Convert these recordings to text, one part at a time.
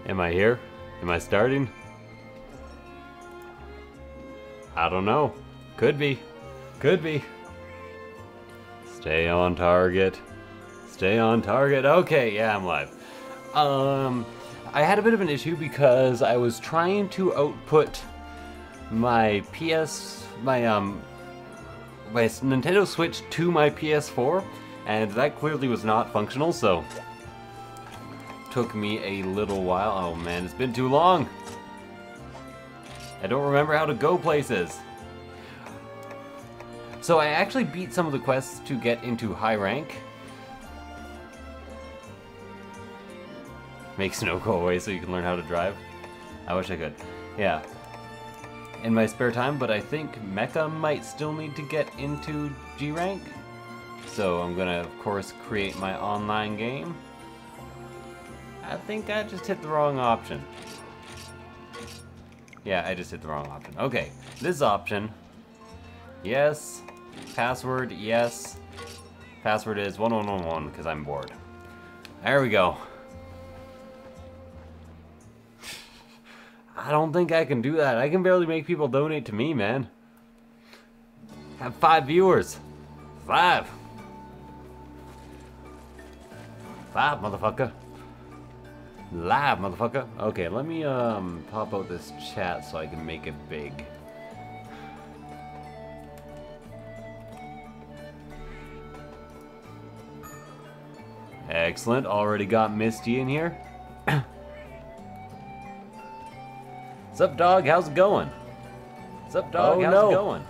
Am I here? Am I starting? I don't know. Could be. Could be. Stay on target. Stay on target. Okay, yeah, I'm live. I had a bit of an issue because I was trying to output my my Nintendo Switch to my PS4, and that clearly was not functional, so took me a little while. Oh man, it's been too long. I don't remember how to go places. So I actually beat some of the quests to get into high rank. Make snow go away so you can learn how to drive. I wish I could. Yeah. In my spare time, but I think Mecha might still need to get into G rank. So I'm gonna, of course, create my online game. I think I just hit the wrong option. Yeah, I just hit the wrong option. Okay, this option. Yes. Password, yes. Password is 1111 because I'm bored. There we go. I don't think I can do that. I can barely make people donate to me, man. Have 5 viewers. 5. 5, motherfucker. Live, motherfucker. Okay, let me pop out this chat so I can make it big. Excellent. Already got Misty in here. Sup, dog? How's it going? Sup, dog? How's it going?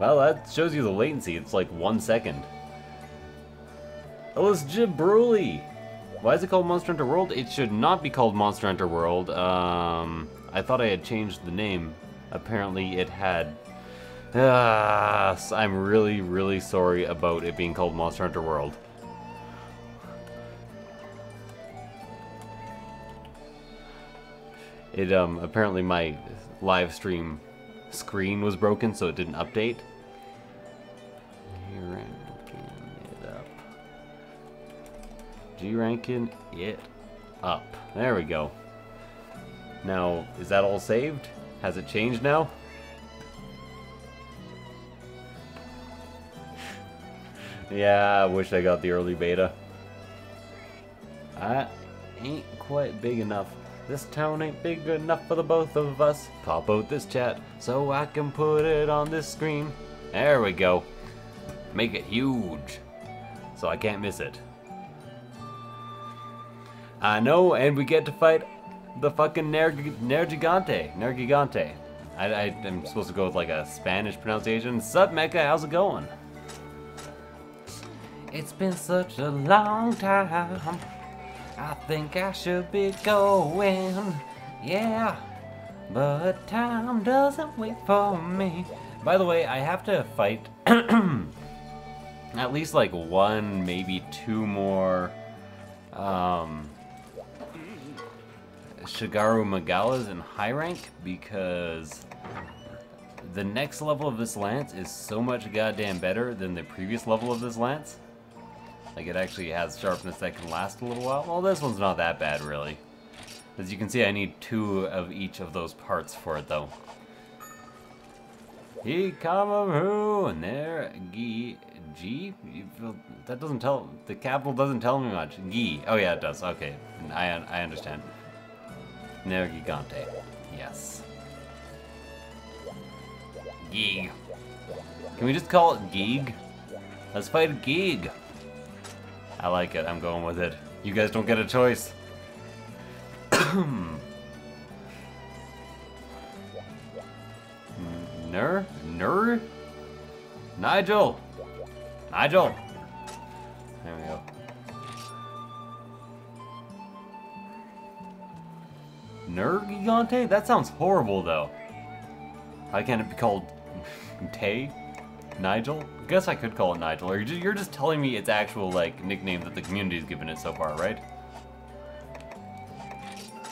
Well, that shows you the latency. It's like 1 second. Oh, it's Jabruli. Why is it called Monster Hunter World? It should not be called Monster Hunter World. I thought I had changed the name. Apparently it had. I'm really, really sorry about it being called Monster Hunter World. It, apparently my live stream screen was broken, so it didn't update. G-ranking it up. There we go. Now, is that all saved? Has it changed now? Yeah, I wish I got the early beta. I ain't quite big enough. This town ain't big enough for the both of us. Pop out this chat so I can put it on this screen. There we go. Make it huge so I can't miss it. I know, and we get to fight the fucking Nergigante. I'm supposed to go with like a Spanish pronunciation. Sup, Mecha, how's it going? It's been such a long time. I think I should be going. Yeah, but time doesn't wait for me. By the way, I have to fight at least like 1, maybe 2 more Shigaru Magalas in high rank, because the next level of this lance is so much goddamn better than the previous level of this lance. Like, it actually has sharpness that can last a little while. Well, this one's not that bad, really. As you can see, I need 2 of each of those parts for it, though. He come who and there G. That doesn't tell. The capital doesn't tell me much. Gi. Oh yeah, it does. Okay, I understand. Nergigante. Yes. Geeg. Can we just call it Geeg? Let's fight Geeg. I like it. I'm going with it. You guys don't get a choice. Nigel? Nigel! There we go. Nergigante? That sounds horrible, though. Why can't it be called Tay? Nigel? I guess I could call it Nigel. Or you're just telling me its actual, like, nickname that the community's given it so far, right?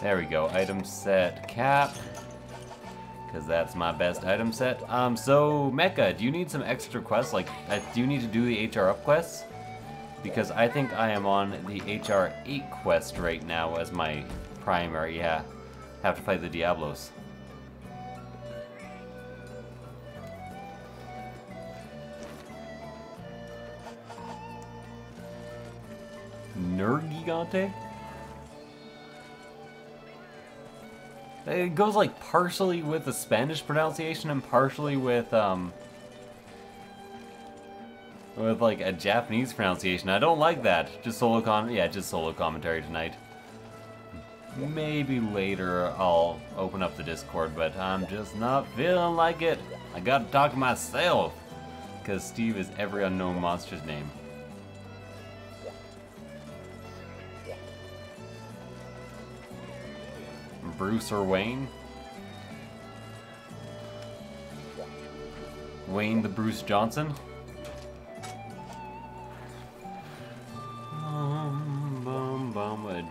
There we go. Item set cap. Because that's my best item set. So, Mecha, do you need some extra quests? Like, do you need to do the HR up quests? Because I think I am on the HR 8 quest right now as my primary, yeah. Have to fight the Diablos. Nergigante? It goes like partially with the Spanish pronunciation and partially with like a Japanese pronunciation. I don't like that. Just solo commentary tonight. Maybe later I'll open up the Discord, but I'm just not feeling like it. I gotta talk to myself, because Steve is every unknown monster's name. Bruce or Wayne? Wayne the Bruce Johnson?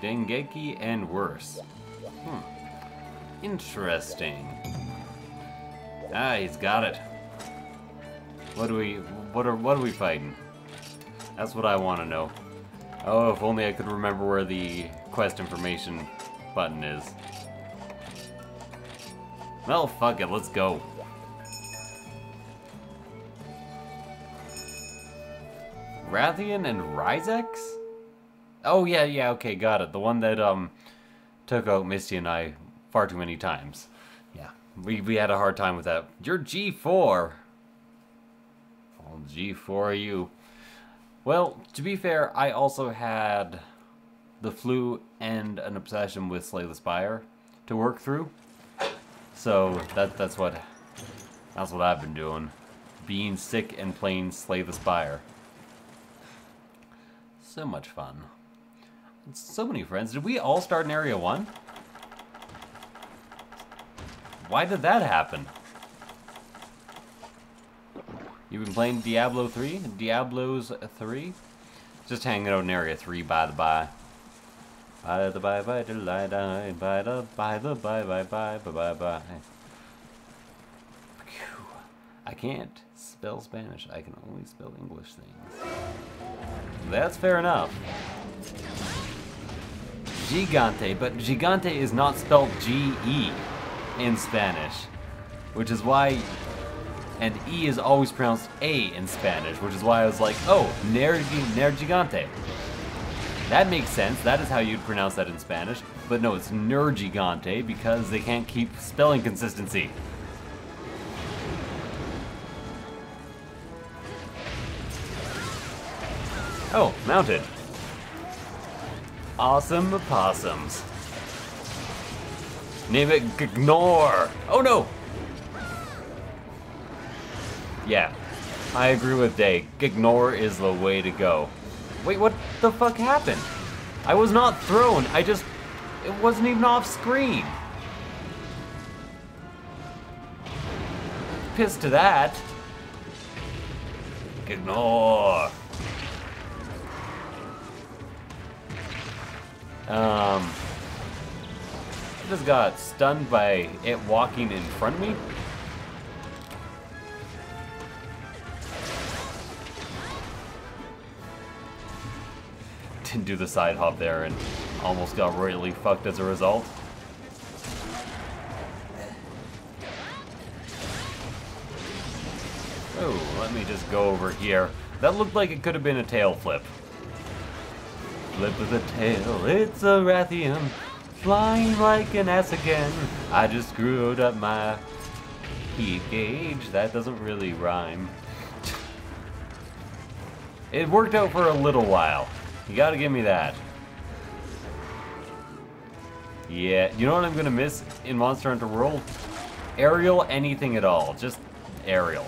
Dengeki and worse. Interesting. Ah, he's got it. What are we fighting? That's what I want to know. Oh, if only I could remember where the quest information button is. Well, fuck it, let's go. Rathian and Ryzex? Oh, yeah, okay, got it. The one that, took out Misty and I far too many times. Yeah, we had a hard time with that. You're G4! Well, G4 you. Well, to be fair, I also had the flu and an obsession with Slay the Spire to work through. So, that's what I've been doing. Being sick and playing Slay the Spire. So much fun. So many friends. Did we all start in Area 1? Why did that happen? You've been playing Diablo 3? Diablos 3? Just hanging out in Area 3 by the by. By the by by the lie die by the by the by by by by by by. I can't spell Spanish. I can only spell English things. That's fair enough. Gigante, but Gigante is not spelled G-E in Spanish, which is why, and E is always pronounced A in Spanish, which is why I was like, oh, Ner Gigante. That makes sense, that is how you'd pronounce that in Spanish, but no, it's Ner Gigante because they can't keep spelling consistency. Oh, mounted. Awesome possums. Name it Ignore. Oh no! Yeah, I agree with Day. Ignore is the way to go. Wait, what the fuck happened? I was not thrown. It wasn't even off screen. Pissed to that. Ignore. I just got stunned by it walking in front of me. Didn't do the side hop there and almost got royally fucked as a result. Oh, let me just go over here. That looked like it could have been a tail flip. Flip of the tail, it's a Rathian, flying like an ass again. I just screwed up my heat gauge. That doesn't really rhyme. It worked out for a little while. You gotta give me that. Yeah, you know what I'm gonna miss in Monster Hunter World? Aerial anything at all, just aerial.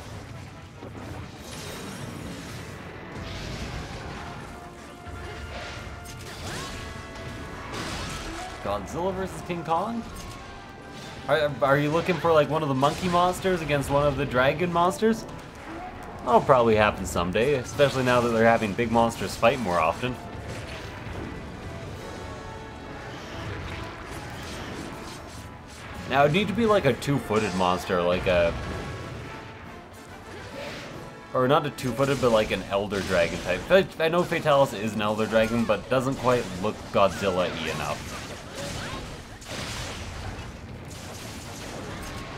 Godzilla versus King Kong? Are you looking for like one of the monkey monsters against one of the dragon monsters? That'll probably happen someday, especially now that they're having big monsters fight more often. Now it'd need to be like a two-footed monster, like a... Or not a two-footed, but like an Elder Dragon type. I know Fatalis is an Elder Dragon, but doesn't quite look Godzilla-y enough.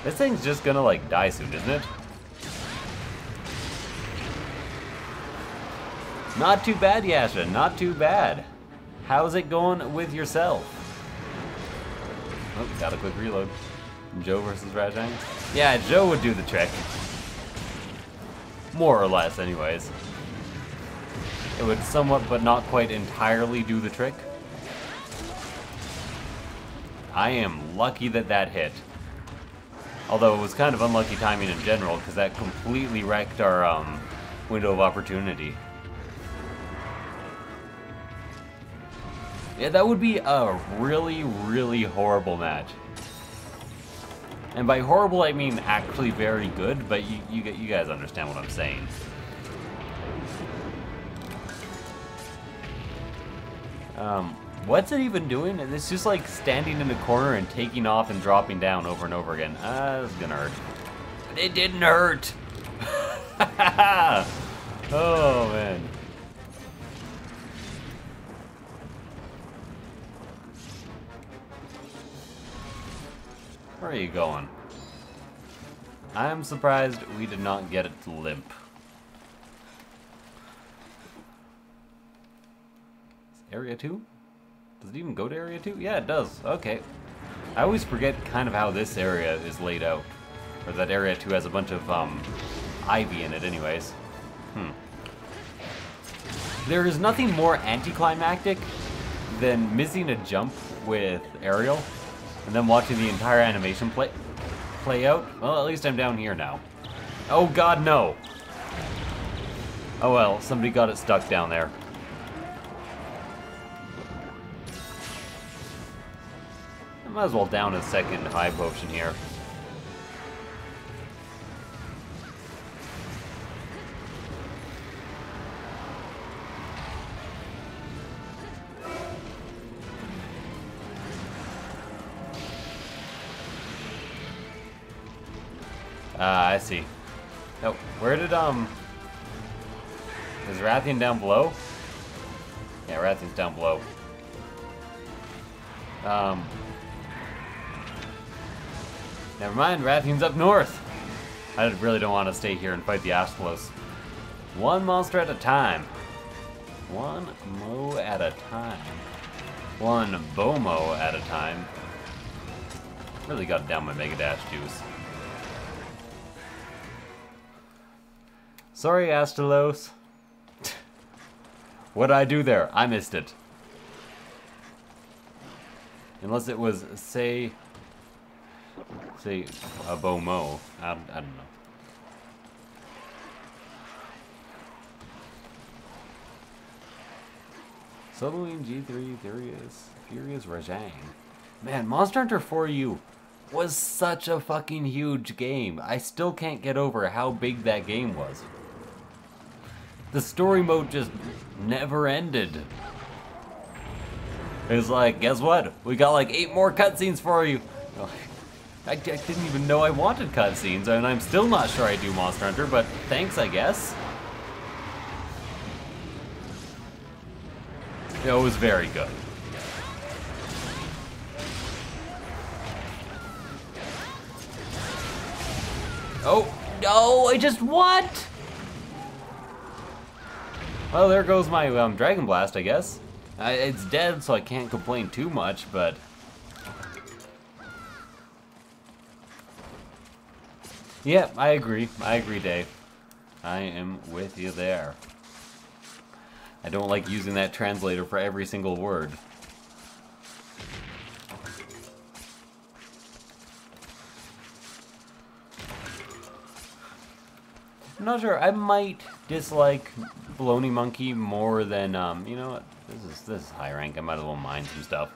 This thing's just gonna, like, die soon, isn't it? Not too bad, Yasha. Not too bad. How's it going with yourself? Oh, got a quick reload. Joe versus Rajang? Yeah, Joe would do the trick. More or less, anyways. It would somewhat, but not quite entirely do the trick. I am lucky that that hit. Although it was kind of unlucky timing in general, because that completely wrecked our window of opportunity. Yeah, that would be a really, really horrible match. And by horrible, I mean actually very good, but you guys understand what I'm saying. What's it even doing? It's just like standing in the corner and taking off and dropping down over and over again. It's gonna hurt. But it didn't hurt! Oh, man. Where are you going? I'm surprised we did not get it to limp. Area 2? Does it even go to Area 2? Yeah, it does. Okay. I always forget kind of how this area is laid out. Or that Area 2 has a bunch of, ivy in it anyways. There is nothing more anticlimactic than missing a jump with Ariel, and then watching the entire animation play out. Well, at least I'm down here now. Oh god, no! Oh well, somebody got it stuck down there. I might as well down a second high potion here. I see. Oh, where did, is Rathian down below? Yeah, Rathian's down below. Never mind, Rathian's up north. I really don't want to stay here and fight the Ashtalos. One monster at a time. One Mo at a time. One Bomo at a time. Really got down my Mega Dash juice. Sorry, Astalos. What'd I do there? I missed it. Unless it was, say a Bomo. I don't know. Soloing G3, Furious Rajang. Man, Monster Hunter 4U was such a fucking huge game. I still can't get over how big that game was. The story mode just never ended. It was like, guess what? We got like 8 more cutscenes for you. I didn't even know I wanted cutscenes, and I'm still not sure I do Monster Hunter, but thanks, I guess. It was very good. Oh, no, I just what? Well, there goes my Dragon Blast, I guess. It's dead, so I can't complain too much, but... Yeah, I agree. I agree, Dave. I am with you there. I don't like using that translator for every single word. I'm not sure. I might dislike Baloney Monkey more than, you know what? This is high rank. I might as well mine some stuff.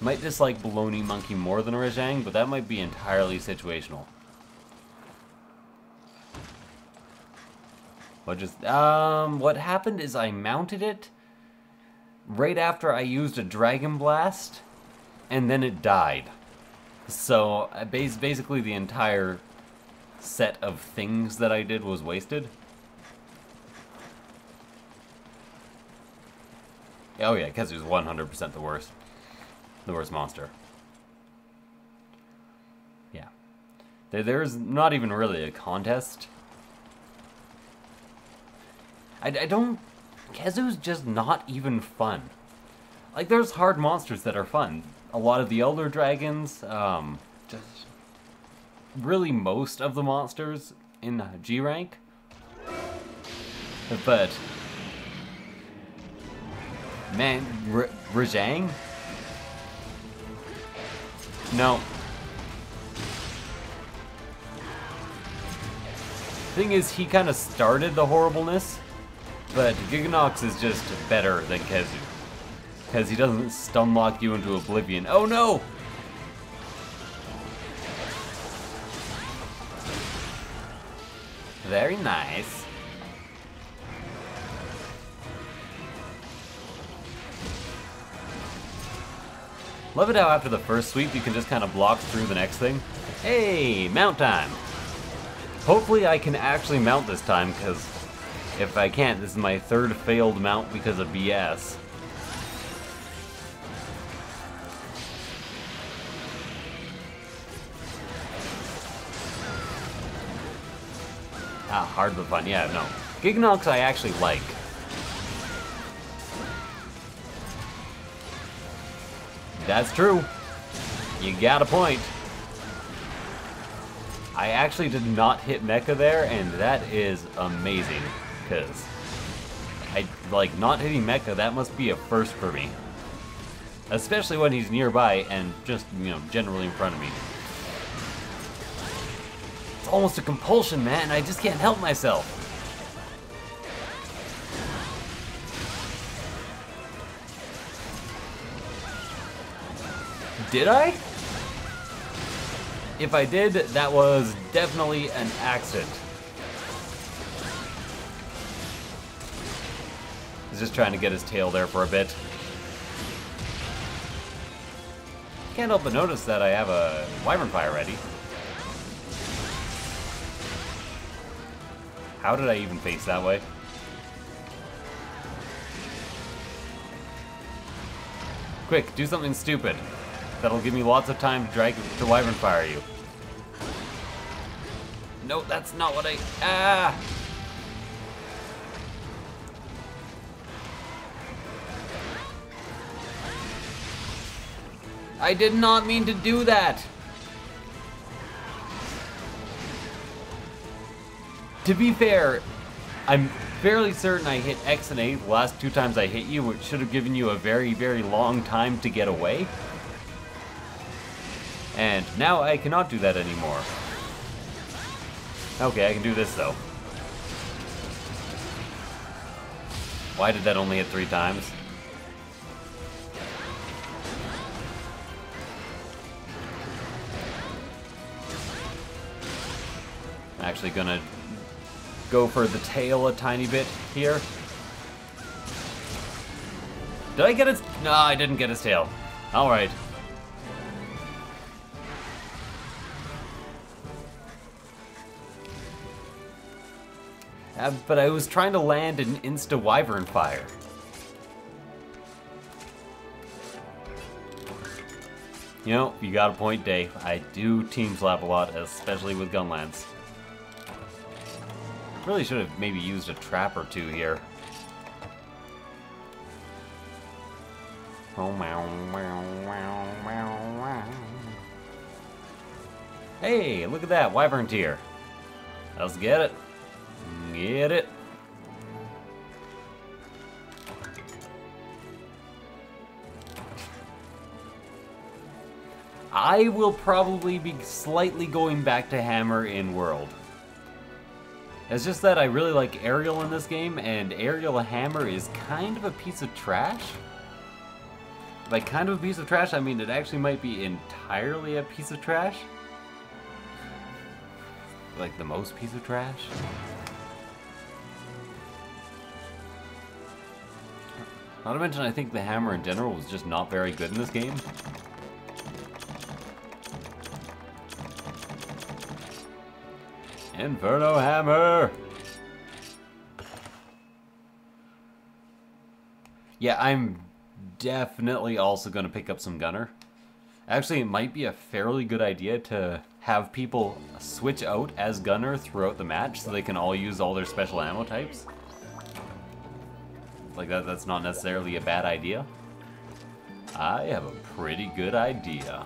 Might dislike Baloney Monkey more than Rajang, but that might be entirely situational. What happened is I mounted it right after I used a Dragon Blast, and then it died. So, basically the entire set of things that I did was wasted. Oh yeah, because it was 100% the worst monster. There's not even really a contest. I don't... Khezu's just not even fun. Like, there's hard monsters that are fun. A lot of the Elder Dragons, just... really most of the monsters in G rank. But... man, Rajang? No. Thing is, he kind of started the horribleness, but Giganox is just better than Khezu. Because he doesn't stunlock you into oblivion. Oh no! Very nice. Love it how after the first sweep you can just kind of block through the next thing. Hey, mount time! Hopefully I can actually mount this time, because if I can't, this is my third failed mount because of BS. Ah, hard but fun. Yeah, no. Giganox I actually like. That's true. You got a point. I actually did not hit Mecha there, and that is amazing, because not hitting Mecha, that must be a first for me. Especially when he's nearby and just, you know, generally in front of me. It's almost a compulsion, man. I just can't help myself. Did I? If I did, that was definitely an accident. He's just trying to get his tail there for a bit. Can't help but notice that I have a Wyvern Fire ready. How did I even face that way? Quick, do something stupid. That'll give me lots of time to Wyvern Fire you. No, that's not what I... Ah! I did not mean to do that! To be fair, I'm fairly certain I hit X and A the last two times I hit you, which should have given you a very, very long time to get away. And now I cannot do that anymore. Okay, I can do this though. Why did that only hit 3 times? I'm actually gonna go for the tail a tiny bit here. Did I get his... No, I didn't get his tail. Alright. But I was trying to land an insta-Wyvern Fire. You know, you got a point, Dave. I do team slap a lot, especially with Gunlance. Really should have maybe used a trap or two here. Oh, meow, meow, meow, meow, meow. Hey, look at that, Wyvern Tier. Let's get it. Get it. I will probably be slightly going back to Hammer in World. It's just that I really like Aerial in this game, and Aerial Hammer is kind of a piece of trash. By kind of a piece of trash, I mean it actually might be entirely a piece of trash. Like the most piece of trash. Not to mention, I think the hammer in general was just not very good in this game. Inferno Hammer! Yeah, I'm definitely also going to pick up some Gunner. Actually, it might be a fairly good idea to have people switch out as gunner throughout the match so they can all use all their special ammo types. Like that's not necessarily a bad idea. I have a pretty good idea.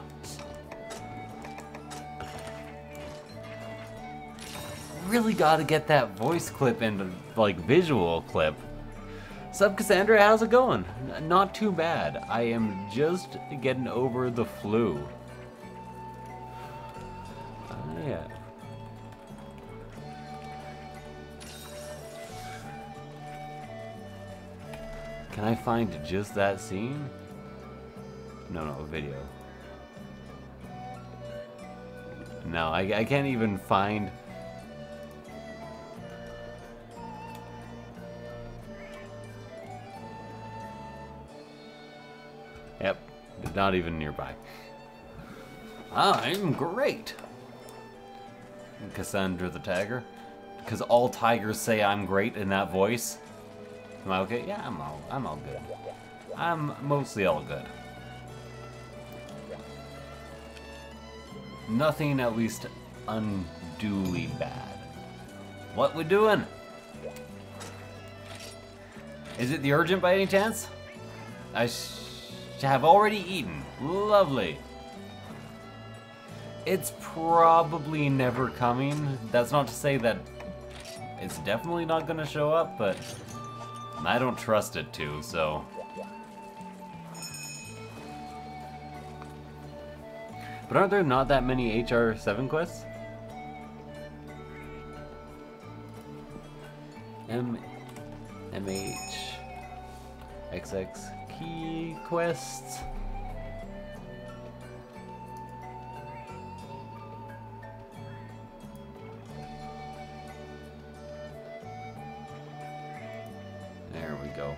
Really gotta get that voice clip into, like, visual clip. Sup, Cassandra, how's it going? Not too bad. I am just getting over the flu. Yeah. Can I find just that scene? No, a video. No, I can't even find... Yep, not even nearby. I'm great! Cassandra the Tiger. Because all tigers say I'm great in that voice. Am I okay? Yeah, I'm all good. I'm mostly all good. Nothing at least unduly bad. What we doing? Is it the urgent by any chance? I have already eaten. Lovely. It's probably never coming. That's not to say that it's definitely not gonna show up, but I don't trust it to, so. But aren't there not that many HR7 quests? MH XX key quests. There we go.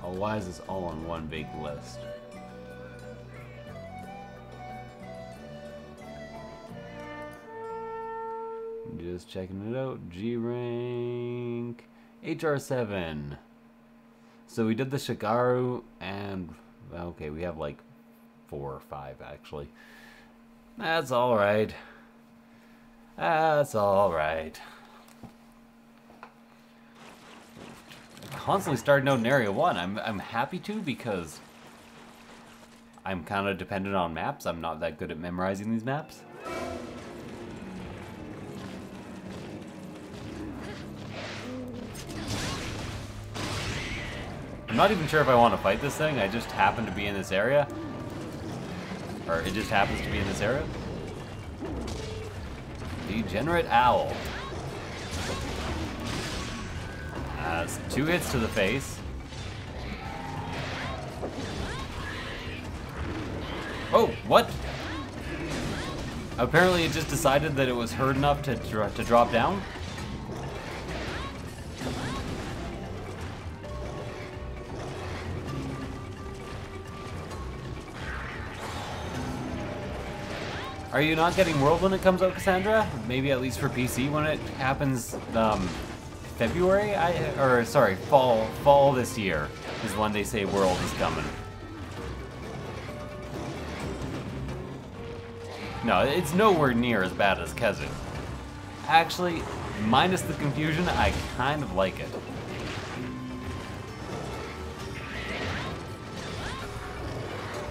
Oh, why is this all on one big list? Just checking it out. G rank. HR7. So we did the Shigaru and... Okay, we have like 4 or 5 actually. That's alright. That's alright. Constantly starting out in Area 1. I'm happy to because I'm kind of dependent on maps. I'm not that good at memorizing these maps. I'm not even sure if I want to fight this thing. I just happen to be in this area. Or it just happens to be in this area. Degenerate Owl. That's 2 hits to the face. Oh, what? Apparently it just decided that it was hurt enough to drop down. Are you not getting World when it comes out, Cassandra? Maybe at least for PC when it happens, February? Sorry, fall this year is when they say World is coming. No, it's nowhere near as bad as Kezu. Actually, minus the confusion, I kind of like it.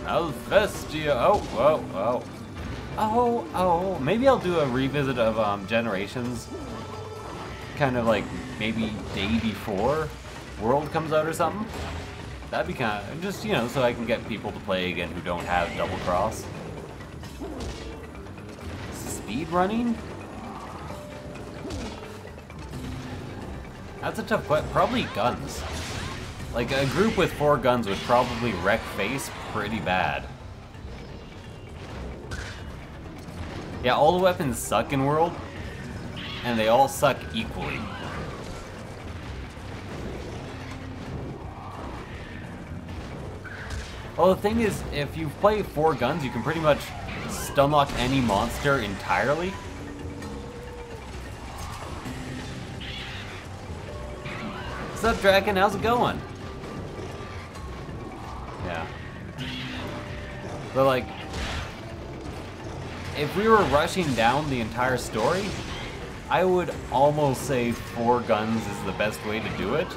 Alvestia, oh, maybe I'll do a revisit of Generations, kind of like maybe day before World comes out or something. That'd be kind of, just, you know, so I can get people to play again who don't have Double Cross. Speed running? That's a tough question. Probably guns. Like, a group with 4 guns would probably wreck face pretty bad. Yeah, all the weapons suck in World, and they all suck equally. Well, the thing is, if you play 4 guns, you can pretty much stunlock any monster entirely. What's up, Draken? How's it going? Yeah. But like, if we were rushing down the entire story, I would almost say 4 guns is the best way to do it.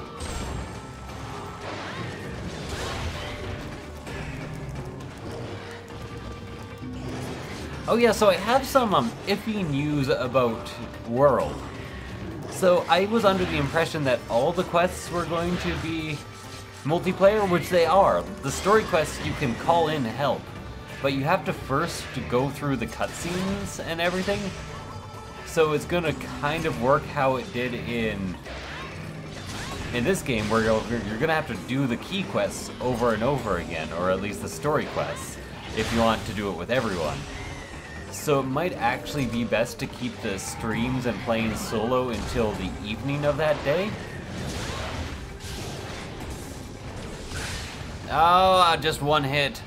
Oh yeah, so I have some iffy news about World. So I was under the impression that all the quests were going to be multiplayer, which they are. The story quests you can call in help, but you have to first go through the cutscenes and everything. So it's gonna kind of work how it did in this game, where you're gonna have to do the key quests over and over again, or at least the story quests, if you want to do it with everyone. So it might actually be best to keep the streams and playing solo until the evening of that day. Oh, just one hit.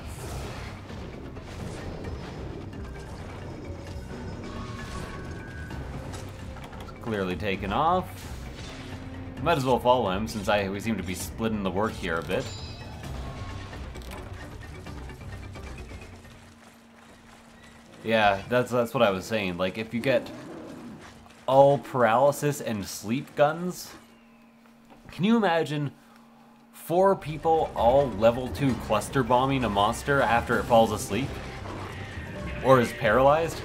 Clearly taken off. Might as well follow him since we seem to be splitting the work here a bit. Yeah, that's what I was saying. Like, if you get all paralysis and sleep guns, can you imagine 4 people all level 2 cluster bombing a monster after it falls asleep? Or is paralyzed?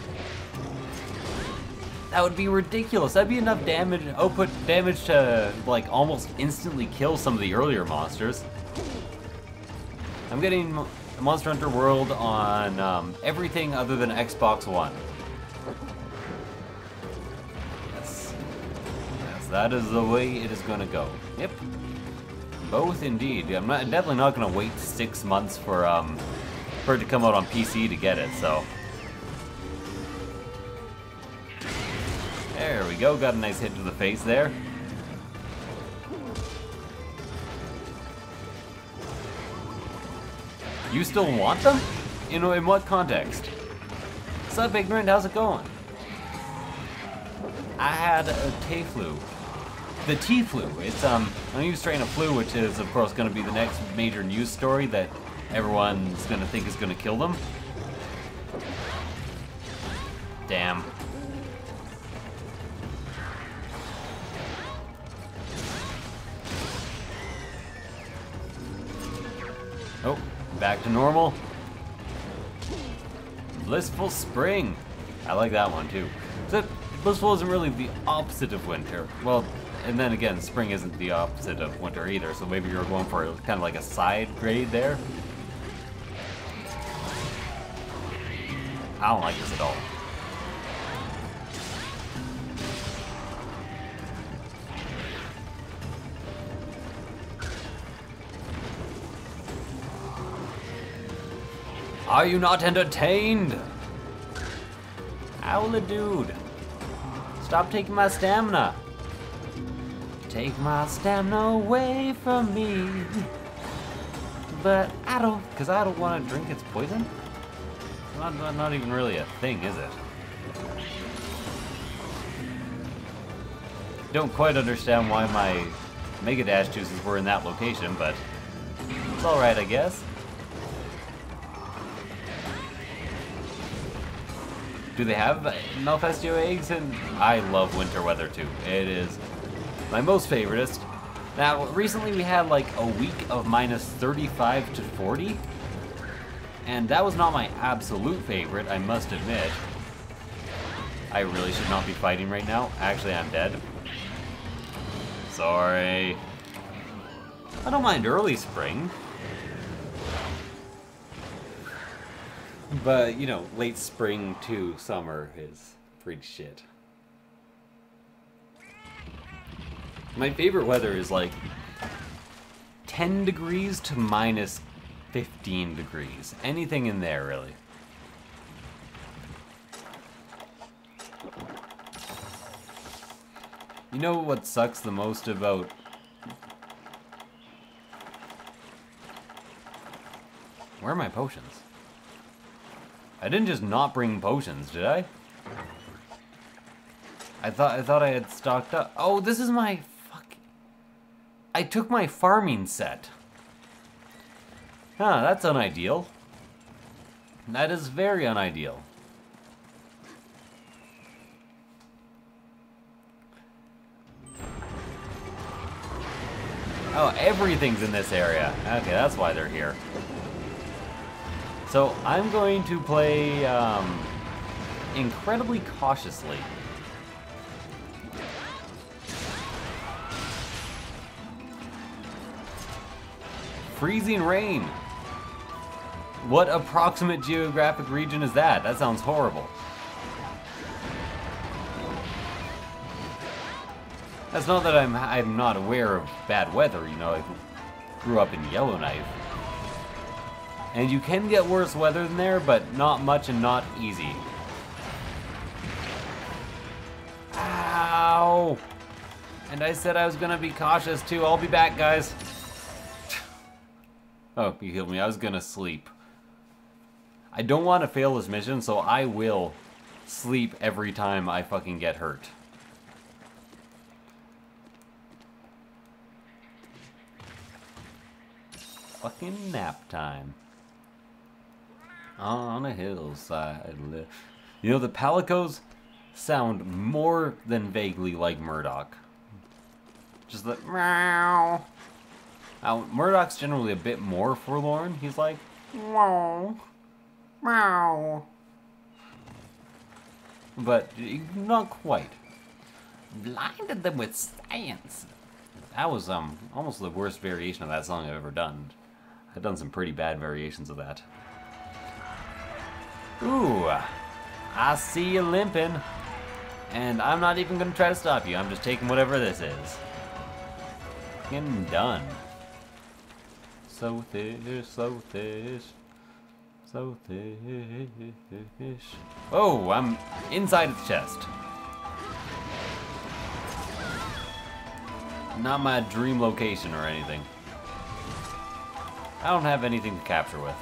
That would be ridiculous. That'd be enough damage, output damage to, like, almost instantly kill some of the earlier monsters. I'm getting Monster Hunter World on everything other than Xbox One. Yes. Yes, that is the way it is gonna go. Yep. Both indeed. I'm definitely not gonna wait 6 months for it to come out on PC to get it, so. There we go, got a nice hit to the face there. You still want them? You know, in what context? What's up, Ignorant? How's it going? I had a T-flu. The T-flu. It's a new strain of flu, which is, of course, going to be the next major news story that everyone's going to think is going to kill them. Damn. Oh. Back to normal. Blissful Spring. I like that one too. Except Blissful isn't really the opposite of winter. Well, and then again, spring isn't the opposite of winter either, so maybe you're going for kind of like a side grade there. I don't like this at all. Are you not entertained? Owla dude. Stop taking my stamina. Take my stamina away from me. But I don't want to drink its poison. Not even really a thing, is it? Don't quite understand why my Mega Dash juices were in that location, but it's alright, I guess. Do they have Malfestio eggs? And I love winter weather too. It is my most favoritist. Now, recently we had like a week of minus 35 to 40, and that was not my absolute favorite, I must admit. I really should not be fighting right now. Actually, I'm dead. Sorry. I don't mind early spring. But, you know, late spring to summer is pretty shit. My favorite weather is like 10 degrees to minus 15 degrees. Anything in there, really. You know what sucks the most about... Where are my potions? I didn't just not bring potions, did I? I thought I had stocked up. Oh, this is my fuck. I took my farming set. Huh, that's unideal. That is very unideal. Oh, everything's in this area. Okay, that's why they're here. So, I'm going to play incredibly cautiously. Freezing rain. What approximate geographic region is that? That sounds horrible. That's not that I'm not aware of bad weather, you know, I grew up in Yellowknife. And you can get worse weather than there, but not much and not easy. Ow! And I said I was gonna be cautious too. I'll be back, guys. Oh, you healed me. I was gonna sleep. I don't want to fail this mission, so I will sleep every time I fucking get hurt. Fucking nap time. On a hillside. You know, the Palicos sound more than vaguely like Murdoch. Just the meow. Now, Murdoch's generally a bit more forlorn. He's like, meow, meow. But not quite. Blinded them with science. That was almost the worst variation of that song I've ever done. I've done some pretty bad variations of that. Ooh, I see you limping. And I'm not even gonna try to stop you. I'm just taking whatever this is. Fucking done. So fish, so fish, so fish. Oh, I'm inside its chest. Not my dream location or anything. I don't have anything to capture with.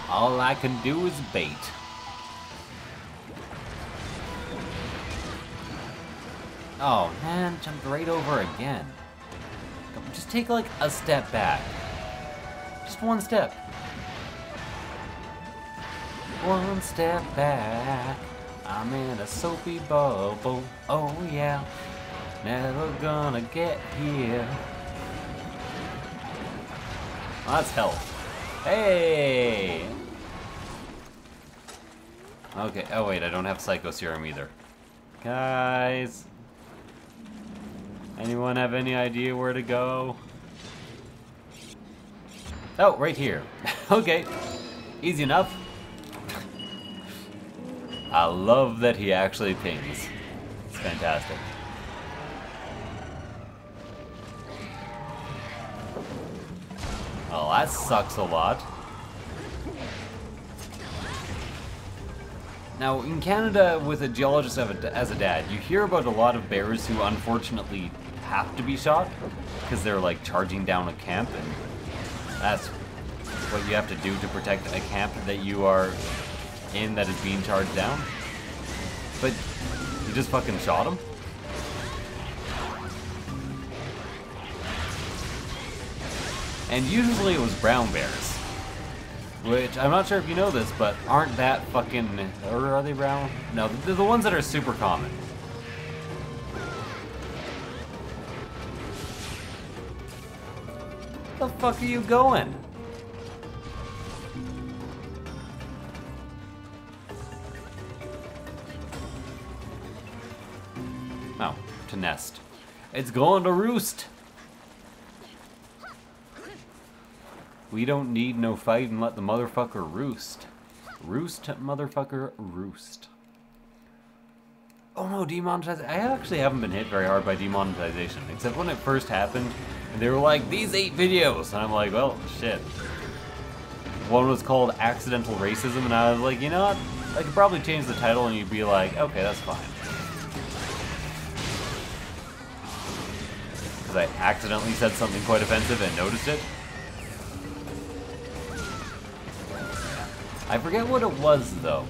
All I can do is bait. Oh man, jumped right over again. Just take like a step back. Just one step. One step back. I'm in a soapy bubble. Oh yeah. Never gonna get here. Oh, that's health. Hey! Okay, oh wait, I don't have Psycho Serum either. Guys! Anyone have any idea where to go? Oh, right here. Okay, easy enough. I love that he actually pings. It's fantastic. Oh, that sucks a lot. Now, in Canada, with a geologist as a dad, you hear about a lot of bears who unfortunately have to be shot because they're like charging down a camp, and that's what you have to do to protect a camp that you are in that is being charged down. But you just fucking shot him? And usually it was brown bears. Which, I'm not sure if you know this, but aren't that fucking... Or are they brown? No, they're the ones that are super common. Where the fuck are you going? Oh, to nest. It's going to roost. We don't need no fight and let the motherfucker roost. Roost, motherfucker, roost. Oh no, demonetization. I actually haven't been hit very hard by demonetization, except when it first happened, and they were like, these 8 videos, and I'm like, well, shit. One was called Accidental Racism, and I was like, you know what? I could probably change the title and you'd be like, okay, that's fine. Because I accidentally said something quite offensive and noticed it. I forget what it was, though.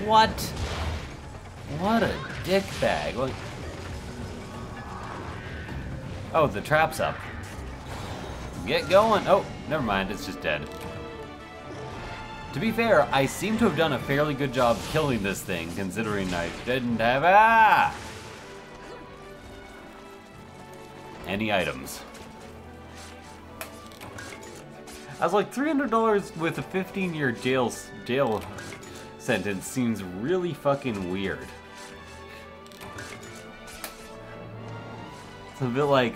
What? What a dickbag. Like... Oh, the trap's up. Get going. Oh, never mind. It's just dead. To be fair, I seem to have done a fairly good job killing this thing, considering I didn't have any items. I was like, $300 with a 15-year jail sentence seems really fucking weird. It's a bit like,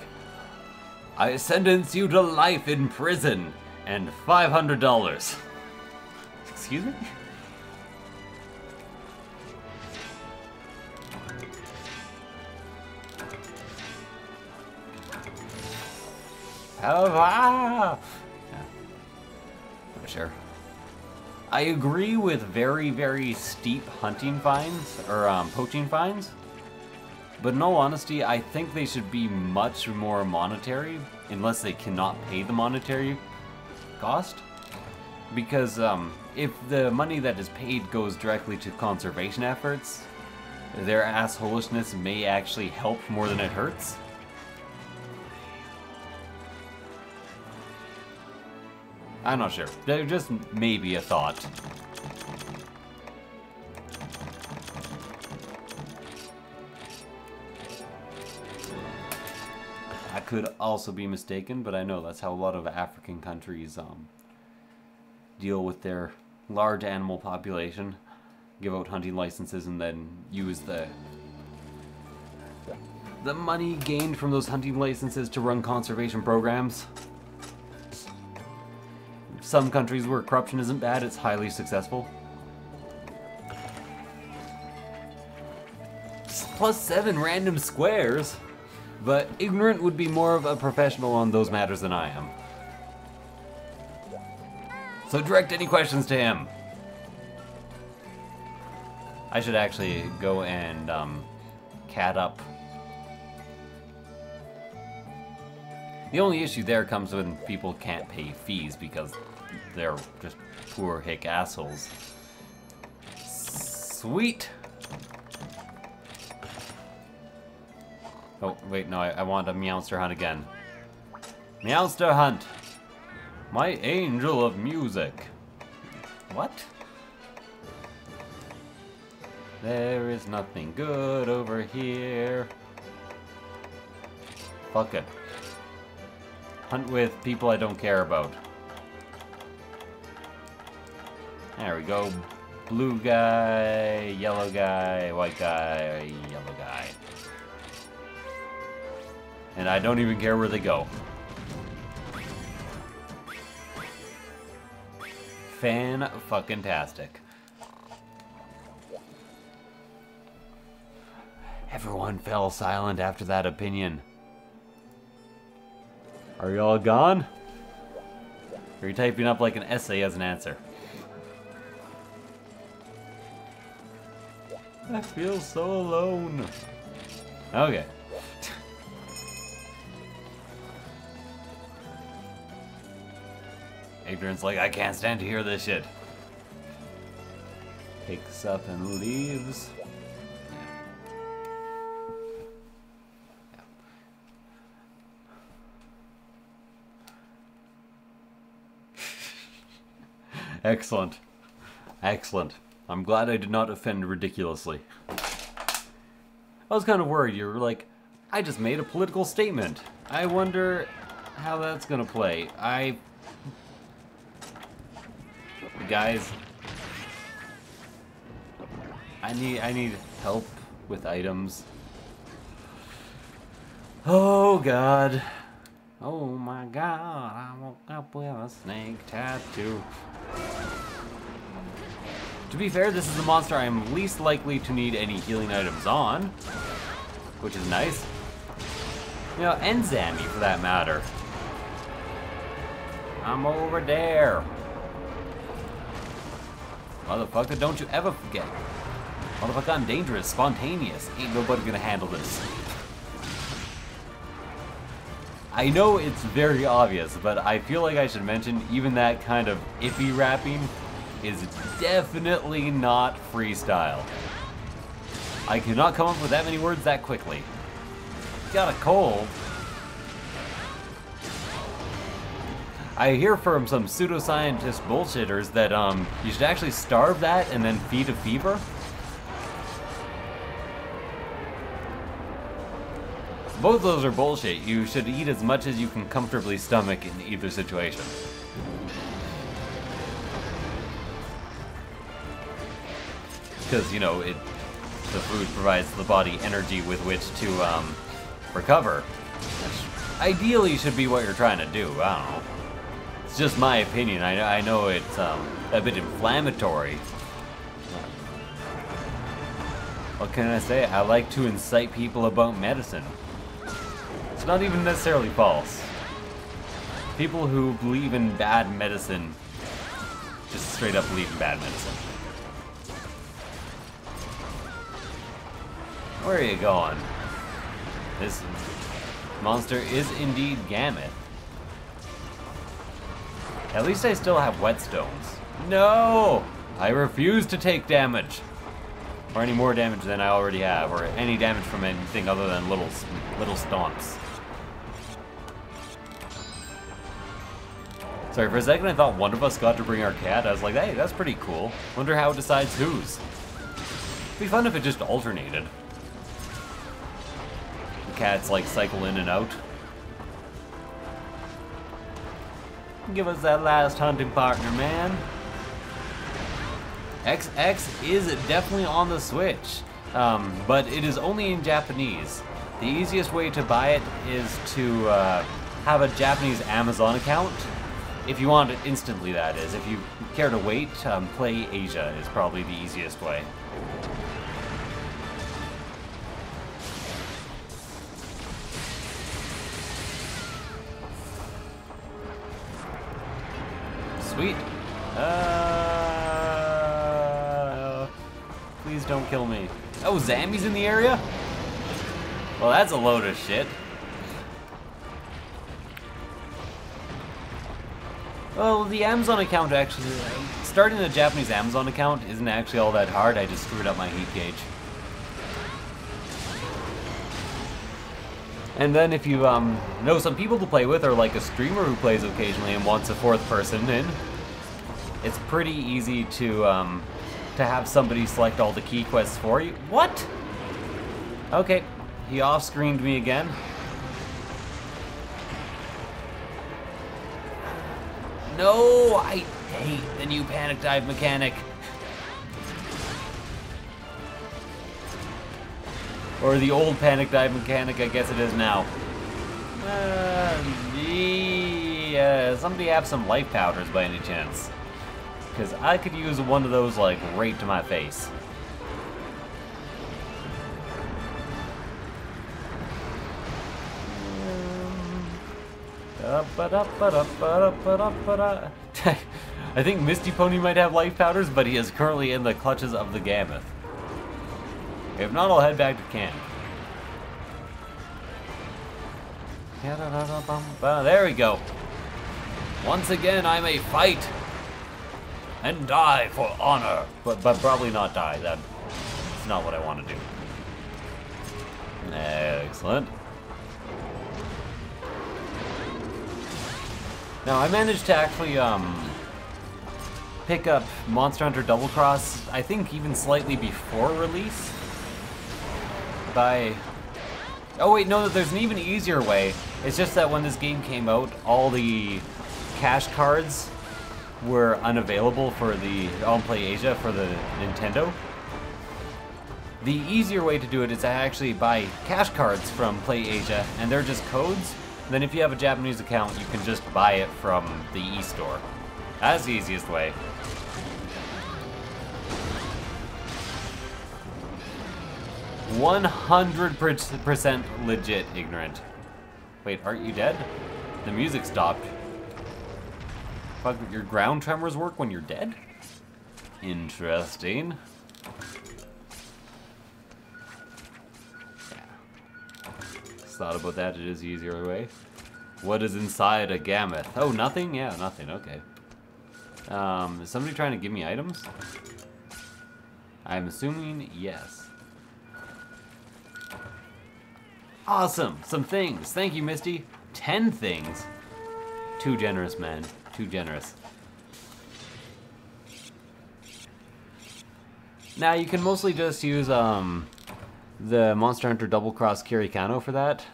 I sentence you to life in prison and $500. Excuse me? Yeah. Sure. I agree with very, very steep hunting fines, or poaching fines. But in all honesty, I think they should be much more monetary, unless they cannot pay the monetary cost. Because if the money that is paid goes directly to conservation efforts, their assholishness may actually help more than it hurts. I'm not sure. They're just maybe a thought. I could also be mistaken, but I know that's how a lot of African countries deal with their large animal population. Give out hunting licenses and then use the money gained from those hunting licenses to run conservation programs. Some countries where corruption isn't bad, it's highly successful. +7 random squares, but Ignorant would be more of a professional on those matters than I am. So direct any questions to him. I should actually go and cat up. The only issue there comes when people can't pay fees because they're just poor hick assholes. Sweet! Oh, wait, no, I want a Meowster hunt again. Meowster hunt! My angel of music. What? There is nothing good over here. Fuck it. Hunt with people I don't care about. There we go. Blue guy, yellow guy, white guy, yellow guy. And I don't even care where they go. Fan-fucking-tastic. Everyone fell silent after that opinion. Are you all gone? Or are you typing up like an essay as an answer? I feel so alone. Okay. Ignorance like, I can't stand to hear this shit. Picks up and leaves. Excellent. Excellent. I'm glad I did not offend ridiculously. I was kind of worried. You were like, I just made a political statement. I wonder how that's gonna play. Guys, I need help with items. Oh God. Oh my God, I woke up with a snake tattoo. To be fair, this is the monster I am least likely to need any healing items on, which is nice. You know, and Zammy for that matter. I'm over there. Motherfucker, don't you ever forget. Motherfucker, I'm dangerous, spontaneous. Ain't nobody gonna handle this. I know it's very obvious, but I feel like I should mention even that kind of iffy rapping is definitely not freestyle. I could not come up with that many words that quickly. Got a cold. I hear from some pseudoscientist bullshitters that you should actually starve that and then feed a fever. Both of those are bullshit. You should eat as much as you can comfortably stomach in either situation. Because, you know, the food provides the body energy with which to recover. Which ideally should be what you're trying to do. I don't know. It's just my opinion. I know it's a bit inflammatory. What can I say? I like to incite people about medicine. It's not even necessarily false. People who believe in bad medicine just straight up believe in bad medicine. Where are you going? This monster is indeed Gamut. At least I still have whetstones. No! I refuse to take damage. Or any more damage than I already have, or any damage from anything other than little stomps. Sorry, for a second I thought one of us got to bring our cat. I was like, hey, that's pretty cool. Wonder how it decides whose. It'd be fun if it just alternated. The cats, like, cycle in and out. Give us that last hunting partner, man. XX is definitely on the Switch, but it is only in Japanese. The easiest way to buy it is to have a Japanese Amazon account. If you want it instantly, that is. If you care to wait, Play Asia is probably the easiest way. Sweet. Please don't kill me. Oh, Zambi's in the area? Well, that's a load of shit. Well, the Amazon account actually... starting a Japanese Amazon account isn't actually all that hard. I just screwed up my heat gauge. And then if you know some people to play with, or like a streamer who plays occasionally and wants a fourth person in, it's pretty easy to have somebody select all the key quests for you. What? Okay, he off-screened me again. No, I hate the new panic dive mechanic. Or the old panic dive mechanic, I guess it is now. Somebody have some life powders by any chance? Because I could use one of those, like, right to my face. I think Misty Pony might have life powders, but he is currently in the clutches of the Gamut. If not, I'll head back to camp. There we go. Once again, I may fight and die for honor, but probably not die. That's not what I want to do. Excellent. Now, I managed to actually pick up Monster Hunter Double Cross, I think even slightly before release. Oh wait, no, there's an even easier way. It's just that when this game came out, all the cash cards were unavailable for the on Play Asia for the Nintendo. The easier way to do it is to actually buy cash cards from Play Asia, and they're just codes. Then if you have a Japanese account, you can just buy it from the e-store. That's the easiest way. %100% legit ignorant. Wait, aren't you dead? The music stopped. Fuck, your ground tremors work when you're dead? Interesting. Thought about that, it is the easier way. What is inside a Gamut? Oh, nothing? Yeah, nothing, okay. Is somebody trying to give me items? I'm assuming yes. Awesome! Some things! Thank you, Misty! 10 things! Too generous, man. Too generous. Now, you can mostly just use the Monster Hunter Double Cross Kirikano for that.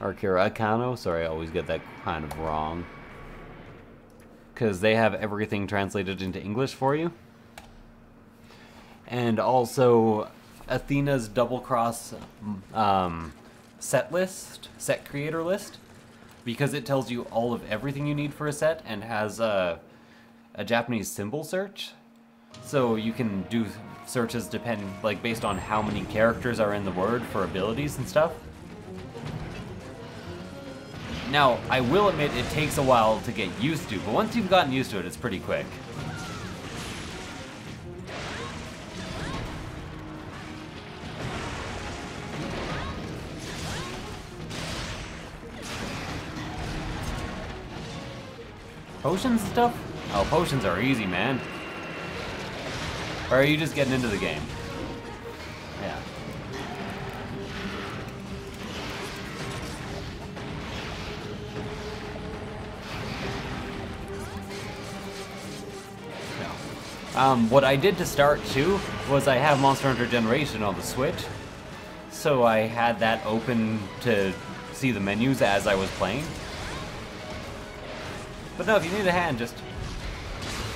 Or Kirakano, sorry, I always get that kind of wrong. Because they have everything translated into English for you. And also, Athena's Double Cross set creator list. Because it tells you all of everything you need for a set and has a Japanese symbol search. So you can do searches based on how many characters are in the word for abilities and stuff. Now, I will admit it takes a while to get used to, but once you've gotten used to it, it's pretty quick. Potions and stuff? Oh, potions are easy, man. Or are you just getting into the game? Yeah. What I did to start, too, was I have Monster Hunter Generation on the Switch. So I had that open to see the menus as I was playing. But no, if you need a hand, just...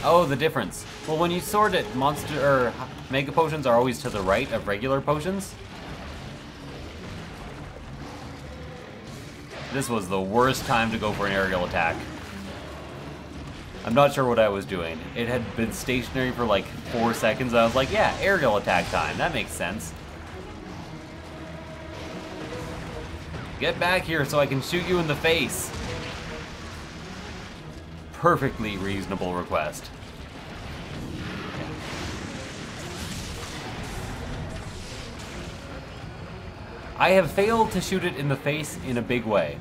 Oh, the difference. Well, when you sort it, Mega Potions are always to the right of regular potions. This was the worst time to go for an aerial attack. I'm not sure what I was doing. It had been stationary for like 4 seconds. I was like, yeah, aerial attack time. That makes sense. Get back here so I can shoot you in the face. Perfectly reasonable request. I have failed to shoot it in the face in a big way.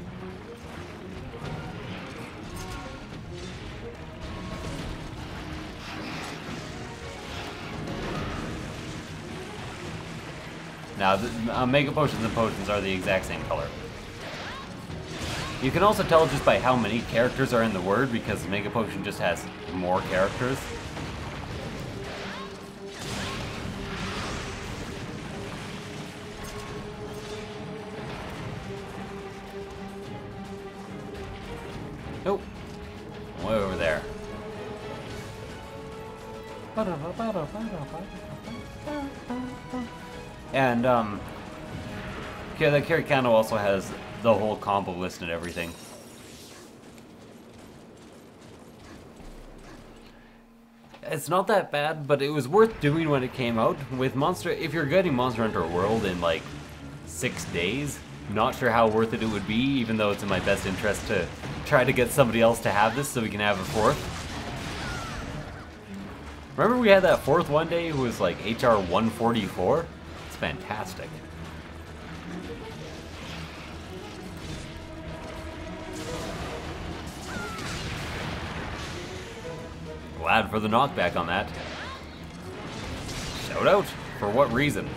Now, Mega Potions and Potions are the exact same color. You can also tell just by how many characters are in the word, because Mega Potion just has more characters. Oh, way over there. And, yeah, the Kirikano also has the whole combo list and everything. It's not that bad, but it was worth doing when it came out. With if you're getting Monster Hunter World in like 6 days, not sure how worth it would be, even though it's in my best interest to try to get somebody else to have this so we can have a fourth. Remember we had that fourth one day who was like HR 144? It's fantastic. Glad for the knockback on that. Shout out? For what reason?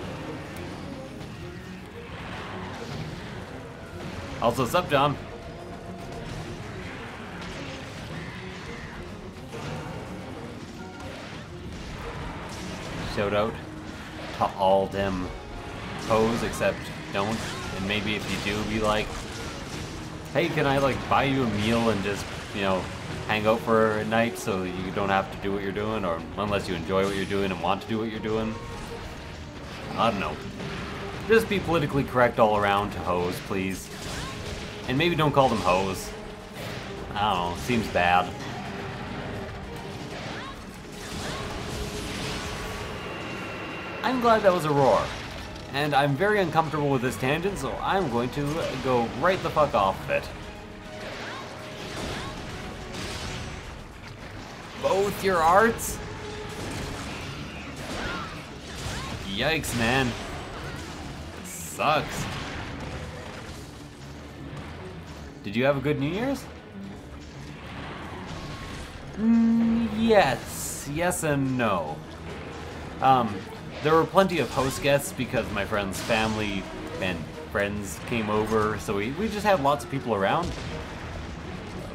Also, sup, John? Shout out to all them hoes, except don't. And maybe if you do, be like, hey, can I like buy you a meal and just, you know, hang out for a night so you don't have to do what you're doing, or unless you enjoy what you're doing and want to do what you're doing. I don't know. Just be politically correct all around to hoes, please. And maybe don't call them hoes. I don't know, seems bad. I'm glad that was a roar. And I'm very uncomfortable with this tangent, so I'm going to go right the fuck off of it. Both your arts? Yikes, man. Sucks. Did you have a good New Year's? Yes. Yes and no. There were plenty of host guests because my friend's family and friends came over, so we just had lots of people around.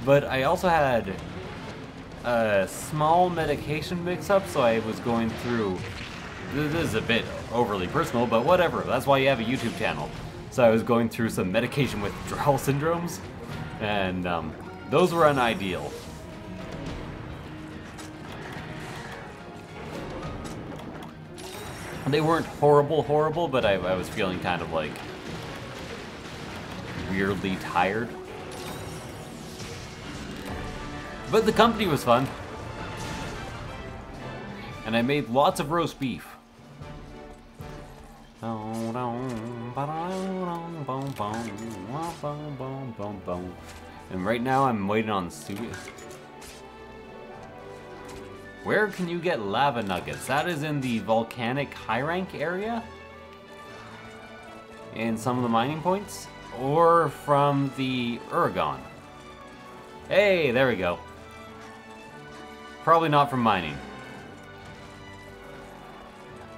But I also had a small medication mix-up, so I was going through... This is a bit overly personal, but whatever. That's why you have a YouTube channel. So I was going through some medication withdrawal syndromes, and those were unideal. They weren't horrible, but I was feeling kind of like weirdly tired. But the company was fun. And I made lots of roast beef. And right now I'm waiting on Sue. Where can you get lava nuggets? That is in the volcanic high rank area? In some of the mining points? Or from the Uragon? Hey, there we go. Probably not from mining.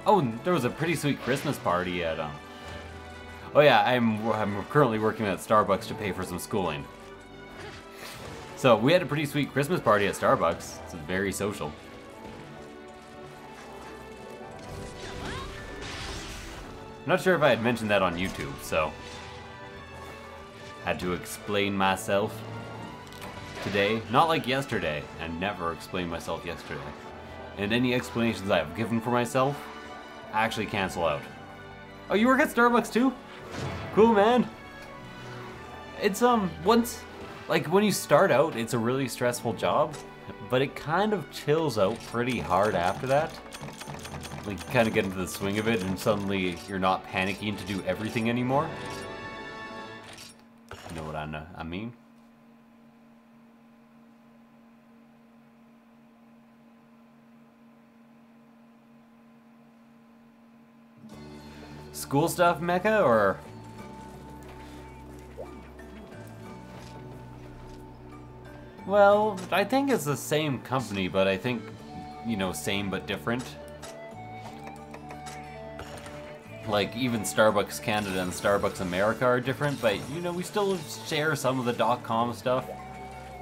Oh, there was a pretty sweet Christmas party at, Oh yeah, I'm currently working at Starbucks to pay for some schooling. So, we had a pretty sweet Christmas party at Starbucks. It's very social. I'm not sure if I had mentioned that on YouTube, so... Had to explain myself today. Not like yesterday. I never explained myself yesterday. And any explanations I have given for myself actually cancel out. Oh, you work at Starbucks too? Cool, man. It's, once... Like, when you start out, it's a really stressful job, but it kind of chills out pretty hard after that. Like, you kind of get into the swing of it, and suddenly you're not panicking to do everything anymore. You know what I mean? School stuff, Mecha, or... Well, I think it's the same company, but I think, you know, same but different. Like, even Starbucks Canada and Starbucks America are different, but, you know, we still share some of the .com stuff.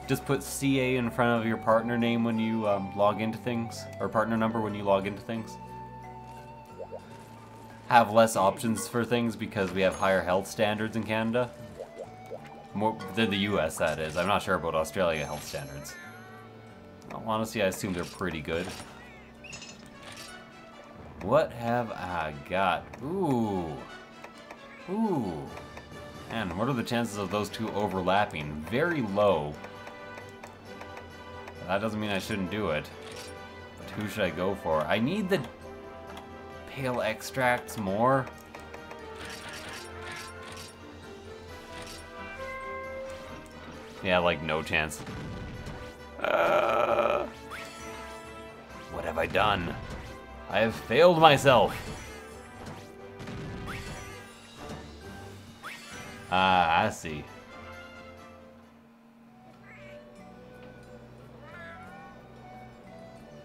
Just put CA in front of your partner name when you log into things, or partner number when you log into things. Have less options for things because we have higher health standards in Canada. More than the US, that is. I'm not sure about Australia health standards. Honestly, I assume they're pretty good. What have I got? Ooh. Ooh. Man, what are the chances of those two overlapping? Very low. That doesn't mean I shouldn't do it. But who should I go for? I need the pale extracts more. Yeah, like no chance. What have I done? I have failed myself. Ah, I see.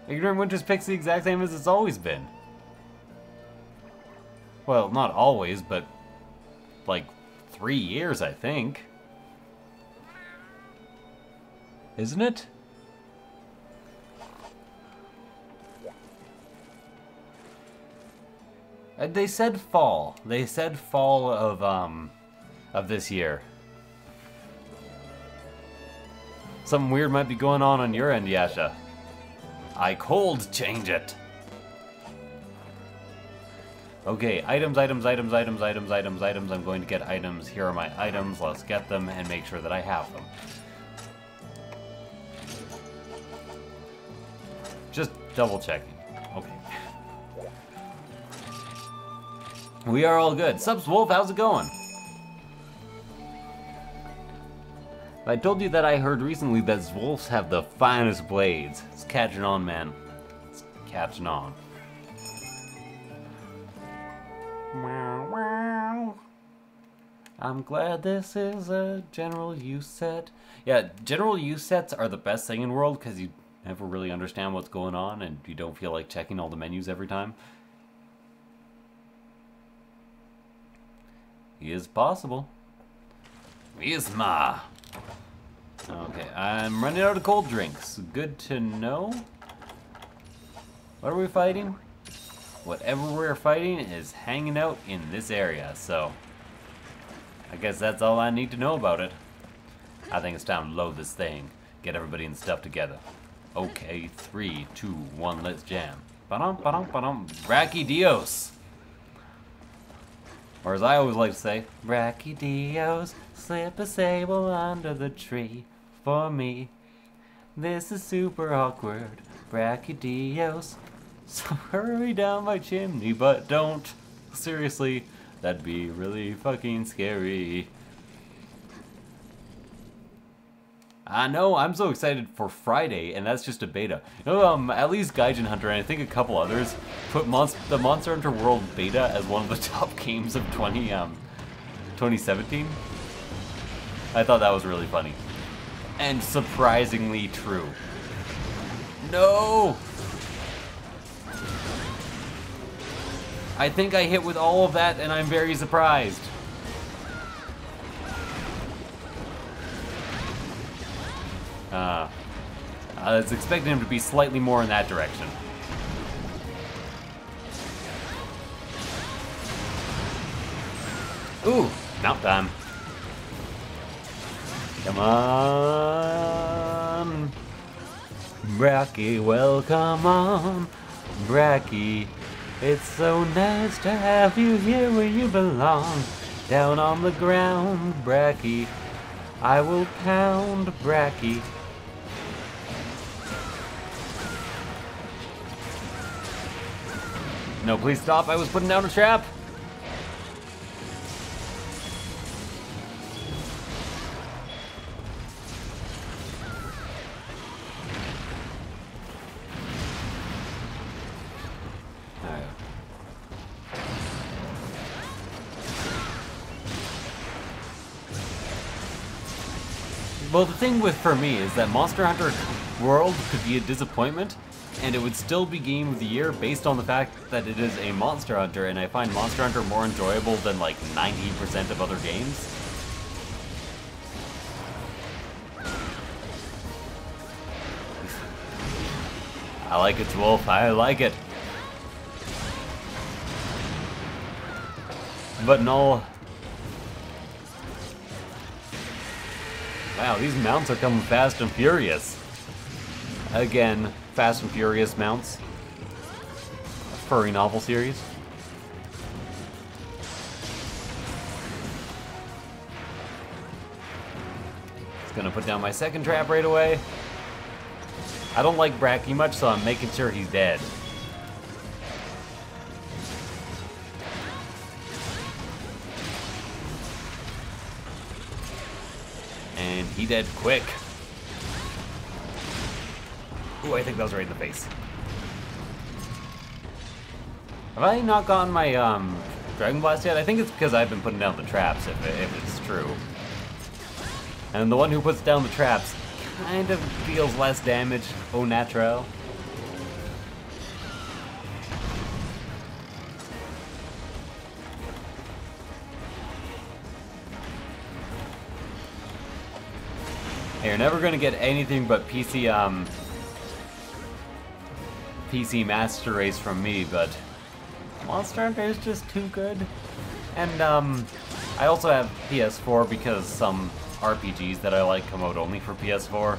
Ignorant Winters picks the exact same as it's always been. Well, not always, but like 3 years, I think. Isn't it? They said fall. They said fall of this year. Something weird might be going on your end, Yasha. I cold change it. Okay, items. I'm going to get items. Here are my items. Let's get them and make sure that I have them. Just double checking. Okay. We are all good. Subs Wolf, how's it going? I told you that I heard recently that wolves have the finest blades. It's catching on, man. It's catching on. I'm glad this is a general use set. Yeah, general use sets are the best thing in the world because you never really understand what's going on and you don't feel like checking all the menus every time. Is possible. Isma. Okay, I'm running out of cold drinks. Good to know. What are we fighting? Whatever we're fighting is hanging out in this area, so I guess that's all I need to know about it. I think it's time to load this thing. Get everybody and stuff together. Okay, 3, 2, 1, let's jam. Ba-dum, ba-dum, ba-dum. Bracky Dios. Or as I always like to say, Bracky Dios, slip a sable under the tree for me. This is super awkward, Bracky Dios. So hurry down my chimney, but don't. Seriously, that'd be really fucking scary. I know, I'm so excited for Friday, and that's just a beta. At least Gaijin Hunter, and I think a couple others, put the Monster Hunter World beta as one of the top games of 2017. I thought that was really funny. And surprisingly true. No! I think I hit with all of that, and I'm very surprised. I was expecting him to be slightly more in that direction. Ooh, mount time. Come on. Bracky, welcome on. Bracky, it's so nice to have you here where you belong. Down on the ground, Bracky. I will pound Bracky. No, please stop. I was putting down a trap. Alright. Well, the thing for me is that Monster Hunter World could be a disappointment, and it would still be Game of the Year based on the fact that it is a Monster Hunter, and I find Monster Hunter more enjoyable than like 90% of other games. I like it, Wolf. I like it. But no. Wow, these mounts are coming fast and furious. Again, Fast and Furious mounts. Furry novel series. It's gonna put down my second trap right away. I don't like Bracky much, so I'm making sure he's dead. And he dead quick. Ooh, I think that was right in the face. Have I not gotten my Dragon Blast yet? I think it's because I've been putting down the traps, if it's true. And the one who puts down the traps kind of deals less damage, au naturel. Hey, you're never gonna get anything but PC Master Race from me, but Monster Hunter is just too good. And I also have PS4 because some RPGs that I like come out only for PS4.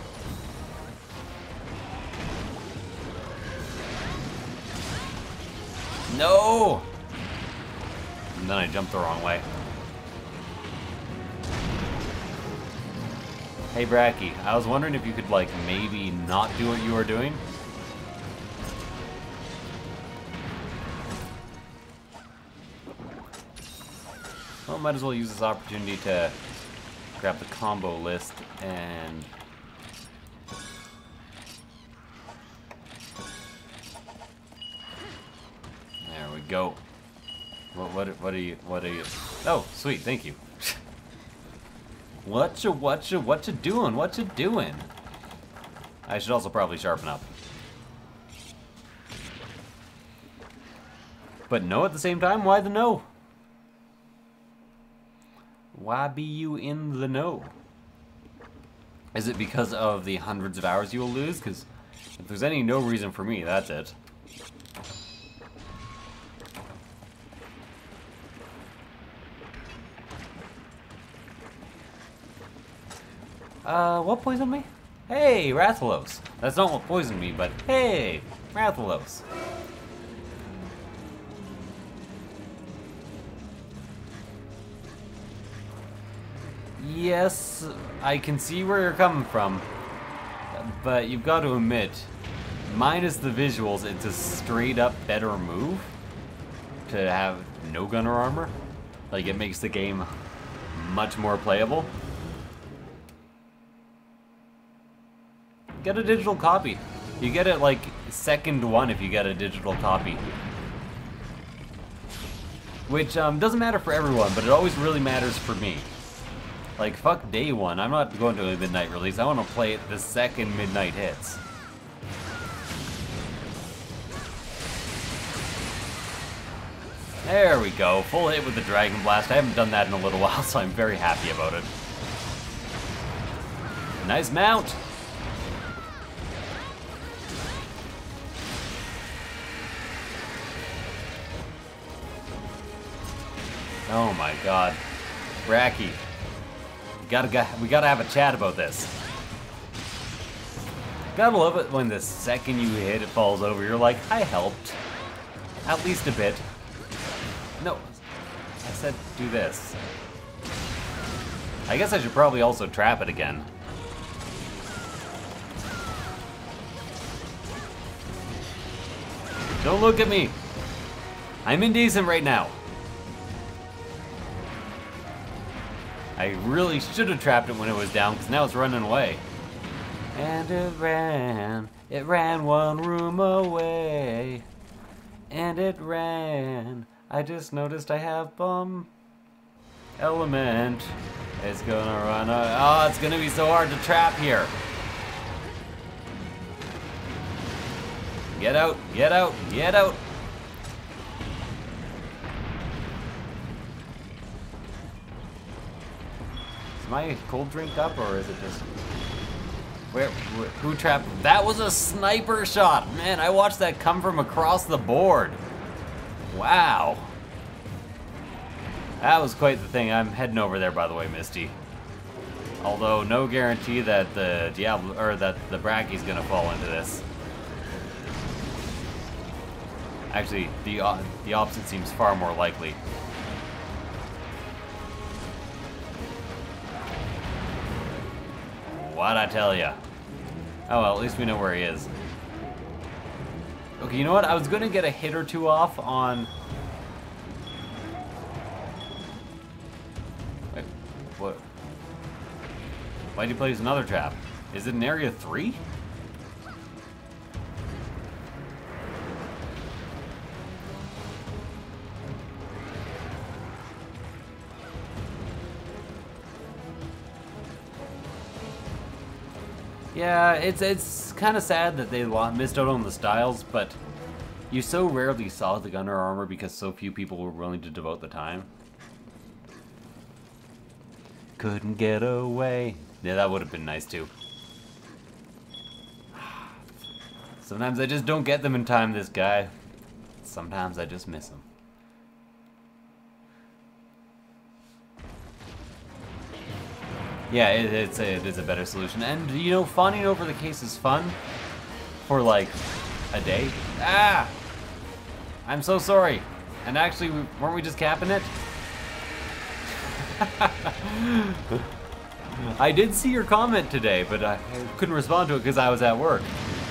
No! And then I jumped the wrong way. Hey Bracky, I was wondering if you could like maybe not do what you were doing. Well, might as well use this opportunity to grab the combo list and there we go. What are you? Oh, sweet, thank you. What you doing? What you doing? I should also probably sharpen up. But no at the same time? Why the no? Why be you in the no? Is it because of the hundreds of hours you will lose? Because if there's any no reason for me, that's it. What poisoned me? Hey, Rathalos. That's not what poisoned me, but hey, Rathalos. Yes, I can see where you're coming from, but you've got to admit, minus the visuals, it's a straight up better move to have no gunner armor. Like, it makes the game much more playable. Get a digital copy. You get it like second one if you get a digital copy. Which doesn't matter for everyone, but it always really matters for me. Like, fuck day one. I'm not going to a midnight release. I want to play it the second midnight hits. There we go. Full hit with the Dragon Blast. I haven't done that in a little while, so I'm very happy about it. Nice mount. Oh my god. Racky. We gotta have a chat about this. Gotta love it when the second you hit it falls over, you're like, I helped. At least a bit. No, I said do this. I guess I should probably also trap it again. Don't look at me. I'm indecent right now. I really should have trapped it when it was down, because now it's running away. And it ran one room away. And it ran. I just noticed I have bomb element. It's gonna run. Oh, it's gonna be so hard to trap here. Get out, get out, get out. Is my cold drink up, or is it just... Who trapped? That was a sniper shot! Man, I watched that come from across the board. Wow. That was quite the thing. I'm heading over there, by the way, Misty. Although, no guarantee that the Diablo, or that the Brachy's gonna fall into this. Actually, the opposite seems far more likely. What'd I tell ya? Oh well, at least we know where he is. Okay, you know what? I was gonna get a hit or two off on... Wait, what? Why'd you place another trap? Is it in area 3? Yeah, it's kind of sad that they missed out on the styles, but you so rarely saw the gunner armor because so few people were willing to devote the time. Couldn't get away. Yeah, that would have been nice too. Sometimes I just don't get them in time, this guy. Sometimes I just miss them. Yeah, it is a better solution. And, you know, fawning over the case is fun for, like, a day. Ah! I'm so sorry. And actually, weren't we just capping it? I did see your comment today, but I couldn't respond to it because I was at work.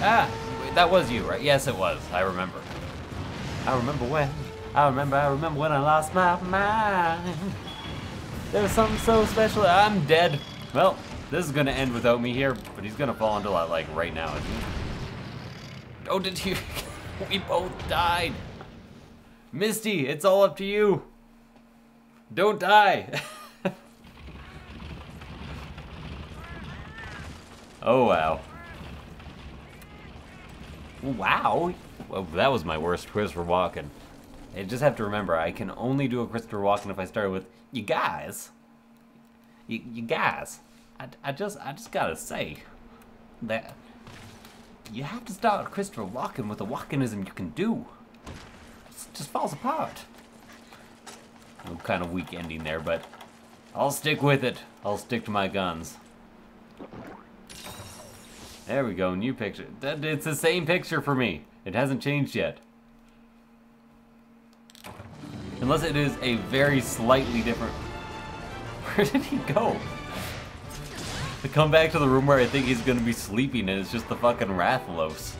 Ah, that was you, right? Yes, it was. I remember. I remember when I lost my mind. There was something so special. I'm dead. Well, this is gonna end without me here, but he's gonna fall into like right now, isn't he? Oh, did you? We both died. Misty, it's all up to you. Don't die. Oh wow. Wow. Well, that was my worst Christopher Walken. I just have to remember, I can only do a Christopher Walken if I start with, you guys. You guys. I just gotta say that you have to start Christopher Walken with a Walkenism you can do. It just falls apart. I'm kind of weak ending there, but I'll stick with it. I'll stick to my guns. There we go, new picture. It's the same picture for me. It hasn't changed yet. Unless it is a very slightly different... Where did he go? To come back to the room where I think he's gonna be sleeping and it's just the fucking Rathalos.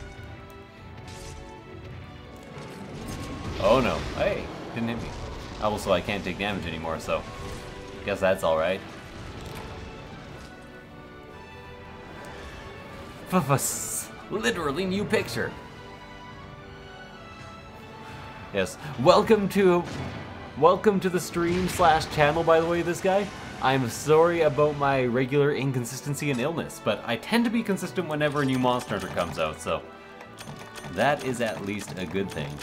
Oh no. Hey, didn't hit me. Also, I can't take damage anymore, so guess that's alright. Literally new picture. Yes. Welcome to the stream / channel, by the way, this guy. I'm sorry about my regular inconsistency and illness, but I tend to be consistent whenever a new Monster Hunter comes out, so that is at least a good thing.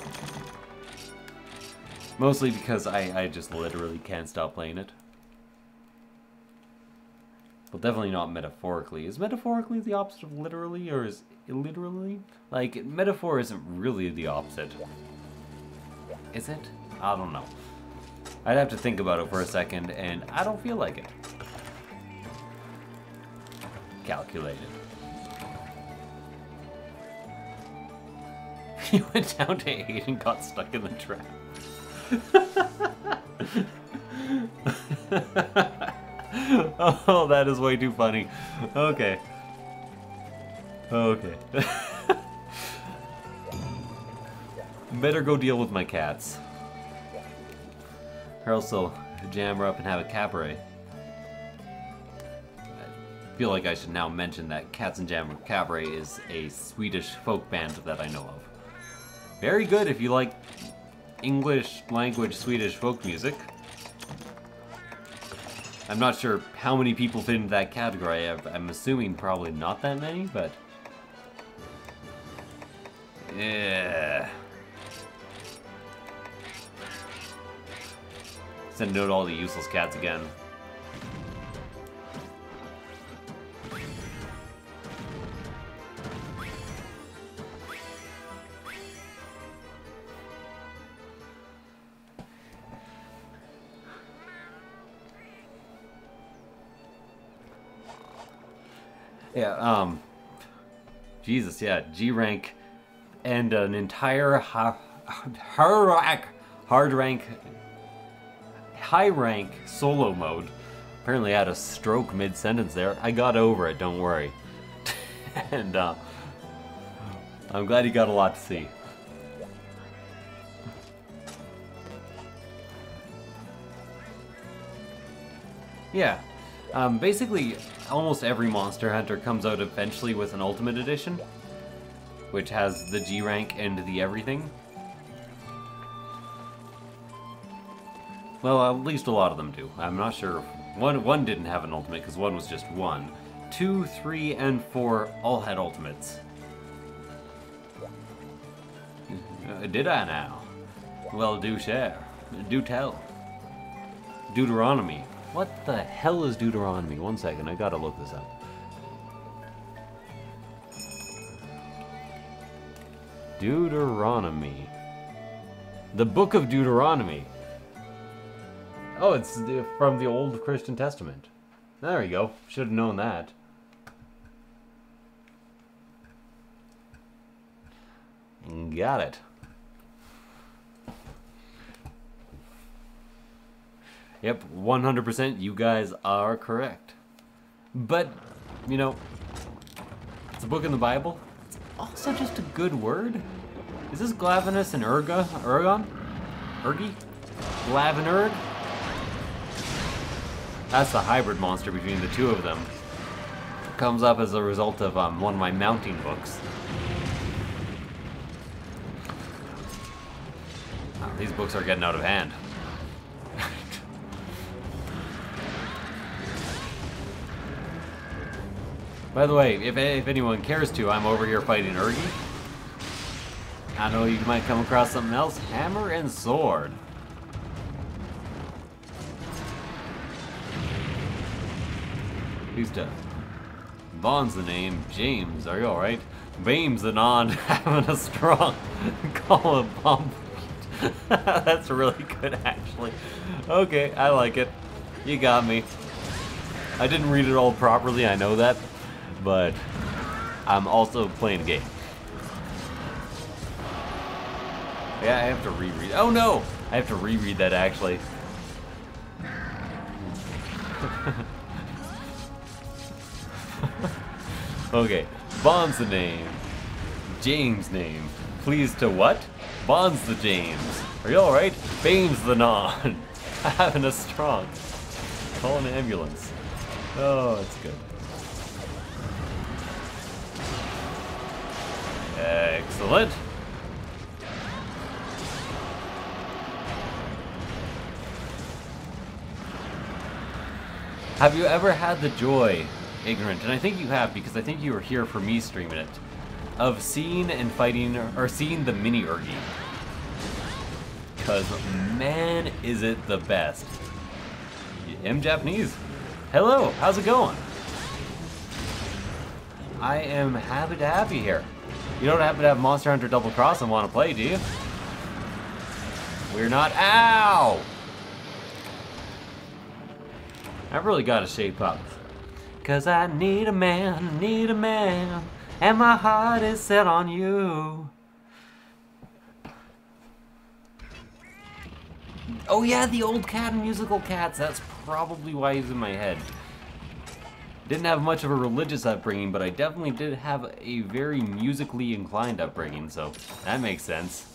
Mostly because I just literally can't stop playing it. Well, definitely not metaphorically. Is metaphorically the opposite of literally, or is illiterally? Like, metaphor isn't really the opposite. Is it? I don't know. I'd have to think about it for a second, and I don't feel like it. Calculated. He went down to 8 and got stuck in the trap. Oh, that is way too funny. Okay. Okay. Better go deal with my cats. Or else they'll jam her up and have a cabaret. I feel like I should now mention that Cats and Jam Cabaret is a Swedish folk band that I know of. Very good if you like English language Swedish folk music. I'm not sure how many people fit into that category. I'm assuming probably not that many, but... yeah. Send a note to all the useless cats again. Yeah, Jesus, yeah, G rank and an entire high rank solo mode. Apparently I had a stroke mid-sentence there. I got over it, don't worry. And I'm glad you got a lot to see. Yeah, basically almost every Monster Hunter comes out eventually with an Ultimate Edition, which has the G rank and the everything. Well, at least a lot of them do. I'm not sure. One didn't have an ultimate because one was just 1. 2, 3, and 4 all had ultimates. Did I now? Well, do share. Do tell. Deuteronomy. What the hell is Deuteronomy? One second, I gotta look this up. Deuteronomy. The Book of Deuteronomy. Oh, it's from the Old Christian Testament. There we go. Should have known that. Got it. Yep, 100% you guys are correct. But, you know, it's a book in the Bible. It's also just a good word. Is this Glavinus and Urgon? Urgi? Glavinurg? That's the hybrid monster between the two of them. Comes up as a result of one of my mounting books. Oh, these books are getting out of hand. By the way, if anyone cares to, I'm over here fighting Urgi. I know you might come across something else. Hammer and sword. Who's done? Vaughn's the name. James, are you alright? Bame's the non. Having a strong. Call a bomb. That's really good, actually. Okay, I like it. You got me. I didn't read it all properly, I know that. But I'm also playing a game. Yeah, I have to reread. Oh no! I have to reread that, actually. Okay, Bond's the name. James name. Pleased to what? Bond's the James. Are you alright? Bane's the non. Having a strong. Call an ambulance. Oh, that's good. Excellent. Have you ever had the joy, Ignorant, and I think you have because I think you were here for me streaming it, of seeing and fighting, or seeing the mini Urgi? Because, man, is it the best. I'm Japanese. Hello, how's it going? I am happy to have you here. You don't happen to have Monster Hunter Double Cross and want to play, do you? We're not. Ow! I've really got to shape up. Cause I need a man, and my heart is set on you. Oh yeah, the old cat and musical cats, that's probably why he's in my head. Didn't have much of a religious upbringing, but I definitely did have a very musically inclined upbringing, so that makes sense.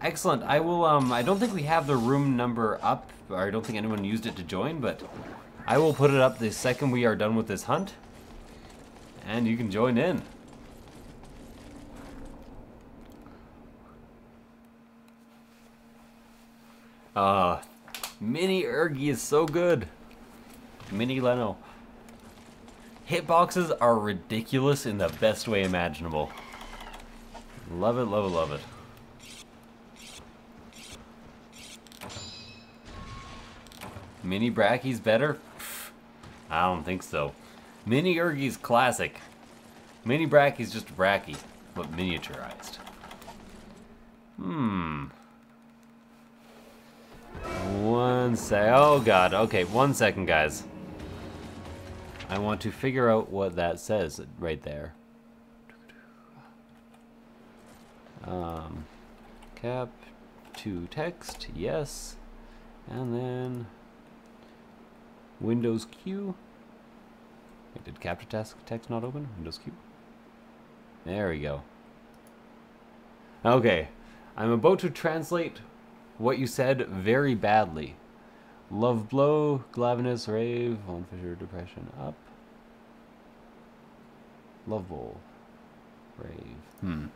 Excellent. I will, I don't think we have the room number up, or I don't think anyone used it to join, but I will put it up the second we are done with this hunt, and you can join in. Mini Urgi is so good. Mini Leno. Hitboxes are ridiculous in the best way imaginable. Love it, love it, love it. Mini Brachy's better? Pfft, I don't think so. Mini Urgi's classic. Mini Brachy's just a Brachy, but miniaturized. One sec. Oh god. Okay, 1 second, guys. I want to figure out what that says right there. Cap to text, yes. And then Windows Q. Wait, did capture text not open? Windows Q. There we go. Okay, I'm about to translate what you said very badly. Love blow, glavinus, rave, on Fisher, depression, up. Love bowl, rave.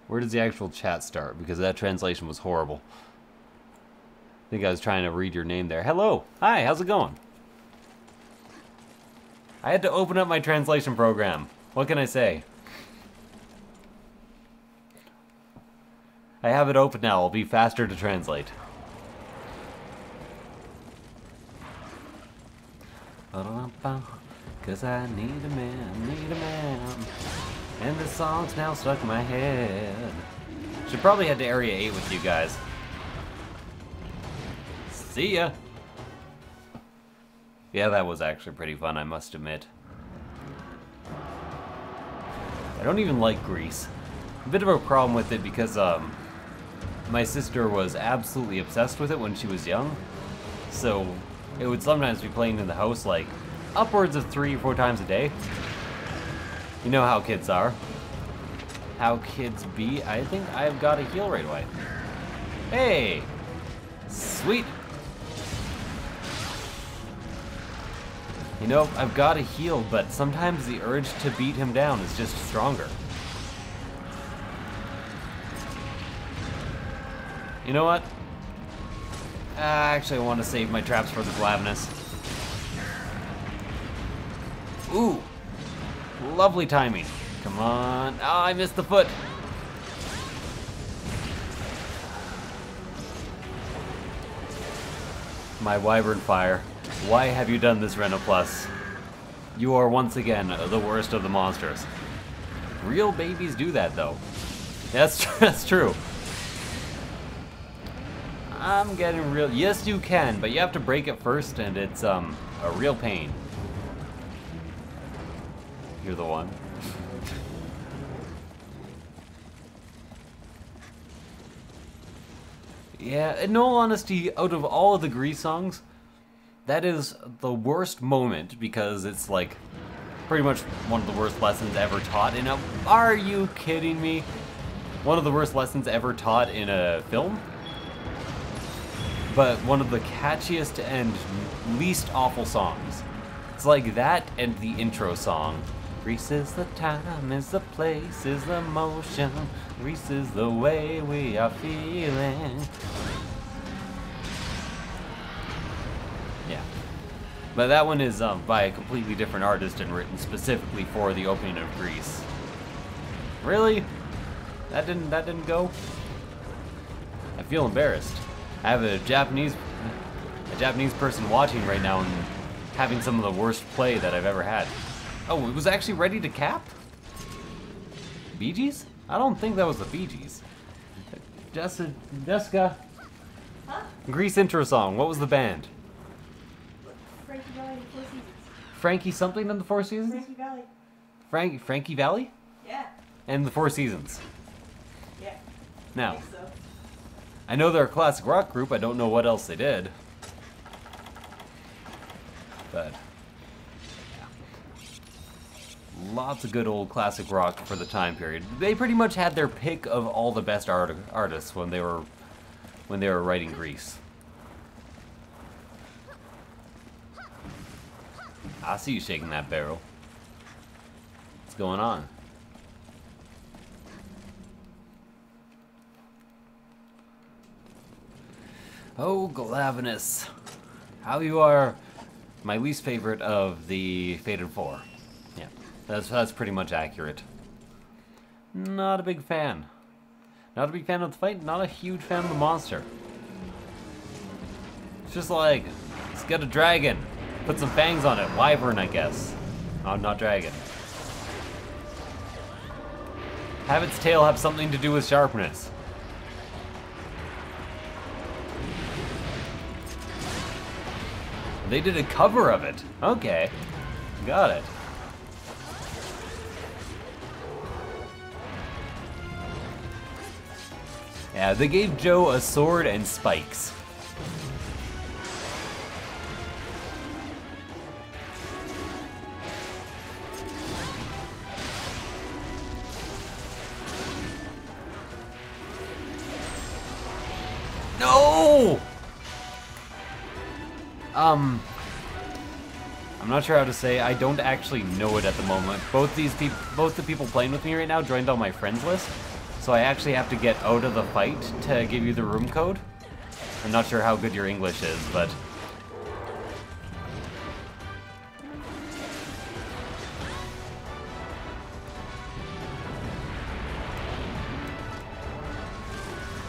Where does the actual chat start? Because that translation was horrible. I think I was trying to read your name there. Hello! Hi, how's it going? I had to open up my translation program. What can I say? I have it open now. It'll be faster to translate. Cause I need a man, and the song's now stuck in my head. Should probably head to Area 8 with you guys. See ya! Yeah, that was actually pretty fun, I must admit. I don't even like Grease. A bit of a problem with it because, my sister was absolutely obsessed with it when she was young. So, it would sometimes be playing in the house, like, upwards of 3 or 4 times a day. You know how kids are. How kids be. I think I've got a heal right away. Hey! Sweet! You know, I've got a heal, but sometimes the urge to beat him down is just stronger. You know what? Actually, I want to save my traps for the glavinus. Ooh! Lovely timing. Come on. Oh, I missed the foot. My wyvern fire. Why have you done this, Rena Plus? You are once again the worst of the monsters. Real babies do that, though. That's true. I'm getting real. Yes, you can, but you have to break it first, and it's a real pain. You're the one. Yeah, in all honesty, out of all of the Grease songs, that is the worst moment because it's like pretty much one of the worst lessons ever taught in a... Are you kidding me? One of the worst lessons ever taught in a film? But one of the catchiest and least awful songs. It's like that and the intro song. Grease is the time, is the place, is the motion. Grease is the way we are feeling. Yeah. But that one is by a completely different artist and written specifically for the opening of Grease. Really? That didn't go? I feel embarrassed. I have a Japanese person watching right now and having some of the worst play that I've ever had. Oh, it was actually ready to cap? Bee Gees? I don't think that was the Bee Gees. Jessica. Huh? Grease intro song. What was the band? Frankie Valley and the Four Seasons. Frankie something in the Four Seasons? Frankie Valley. Frankie Valley? Yeah. And the Four Seasons. Yeah. Now, I think so. I know they're a classic rock group. I don't know what else they did. But lots of good old classic rock for the time period. They pretty much had their pick of all the best artists when they were writing Grease. I see you shaking that barrel. What's going on? Oh, Glavinus. How you are my least favorite of the Fated Four. Yeah, that's pretty much accurate. Not a big fan. Not a big fan of the fight, not a huge fan of the monster. It's just like, let's get a dragon. Put some fangs on it. Wyvern, I guess. Oh, not dragon. Have its tail have something to do with sharpness. They did a cover of it. Okay. Got it. Yeah, they gave Joe a sword and spikes. No! I'm not sure how to say. I don't actually know it at the moment. Both the people playing with me right now joined on my friends list, so I actually have to get out of the fight to give you the room code. I'm not sure how good your English is, but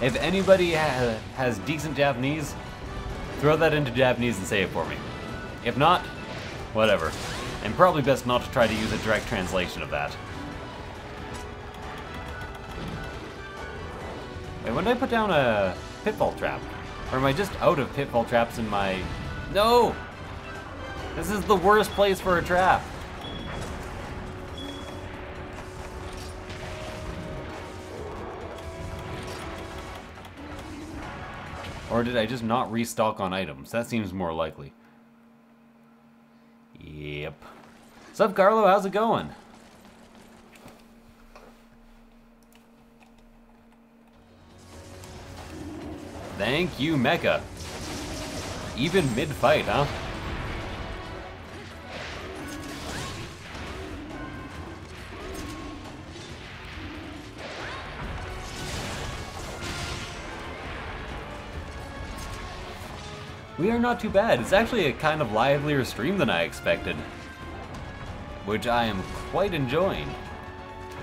if anybody has decent Japanese, throw that into Japanese and say it for me. If not, whatever. And probably best not to try to use a direct translation of that. Wait, when did I put down a pitfall trap? Or am I just out of pitfall traps in my... No! This is the worst place for a trap. Or did I just not restock on items? That seems more likely. Yep. What's up, Carlo? How's it going? Thank you, Mecha. Even mid-fight, huh? We are not too bad. It's actually a kind of livelier stream than I expected, which I am quite enjoying.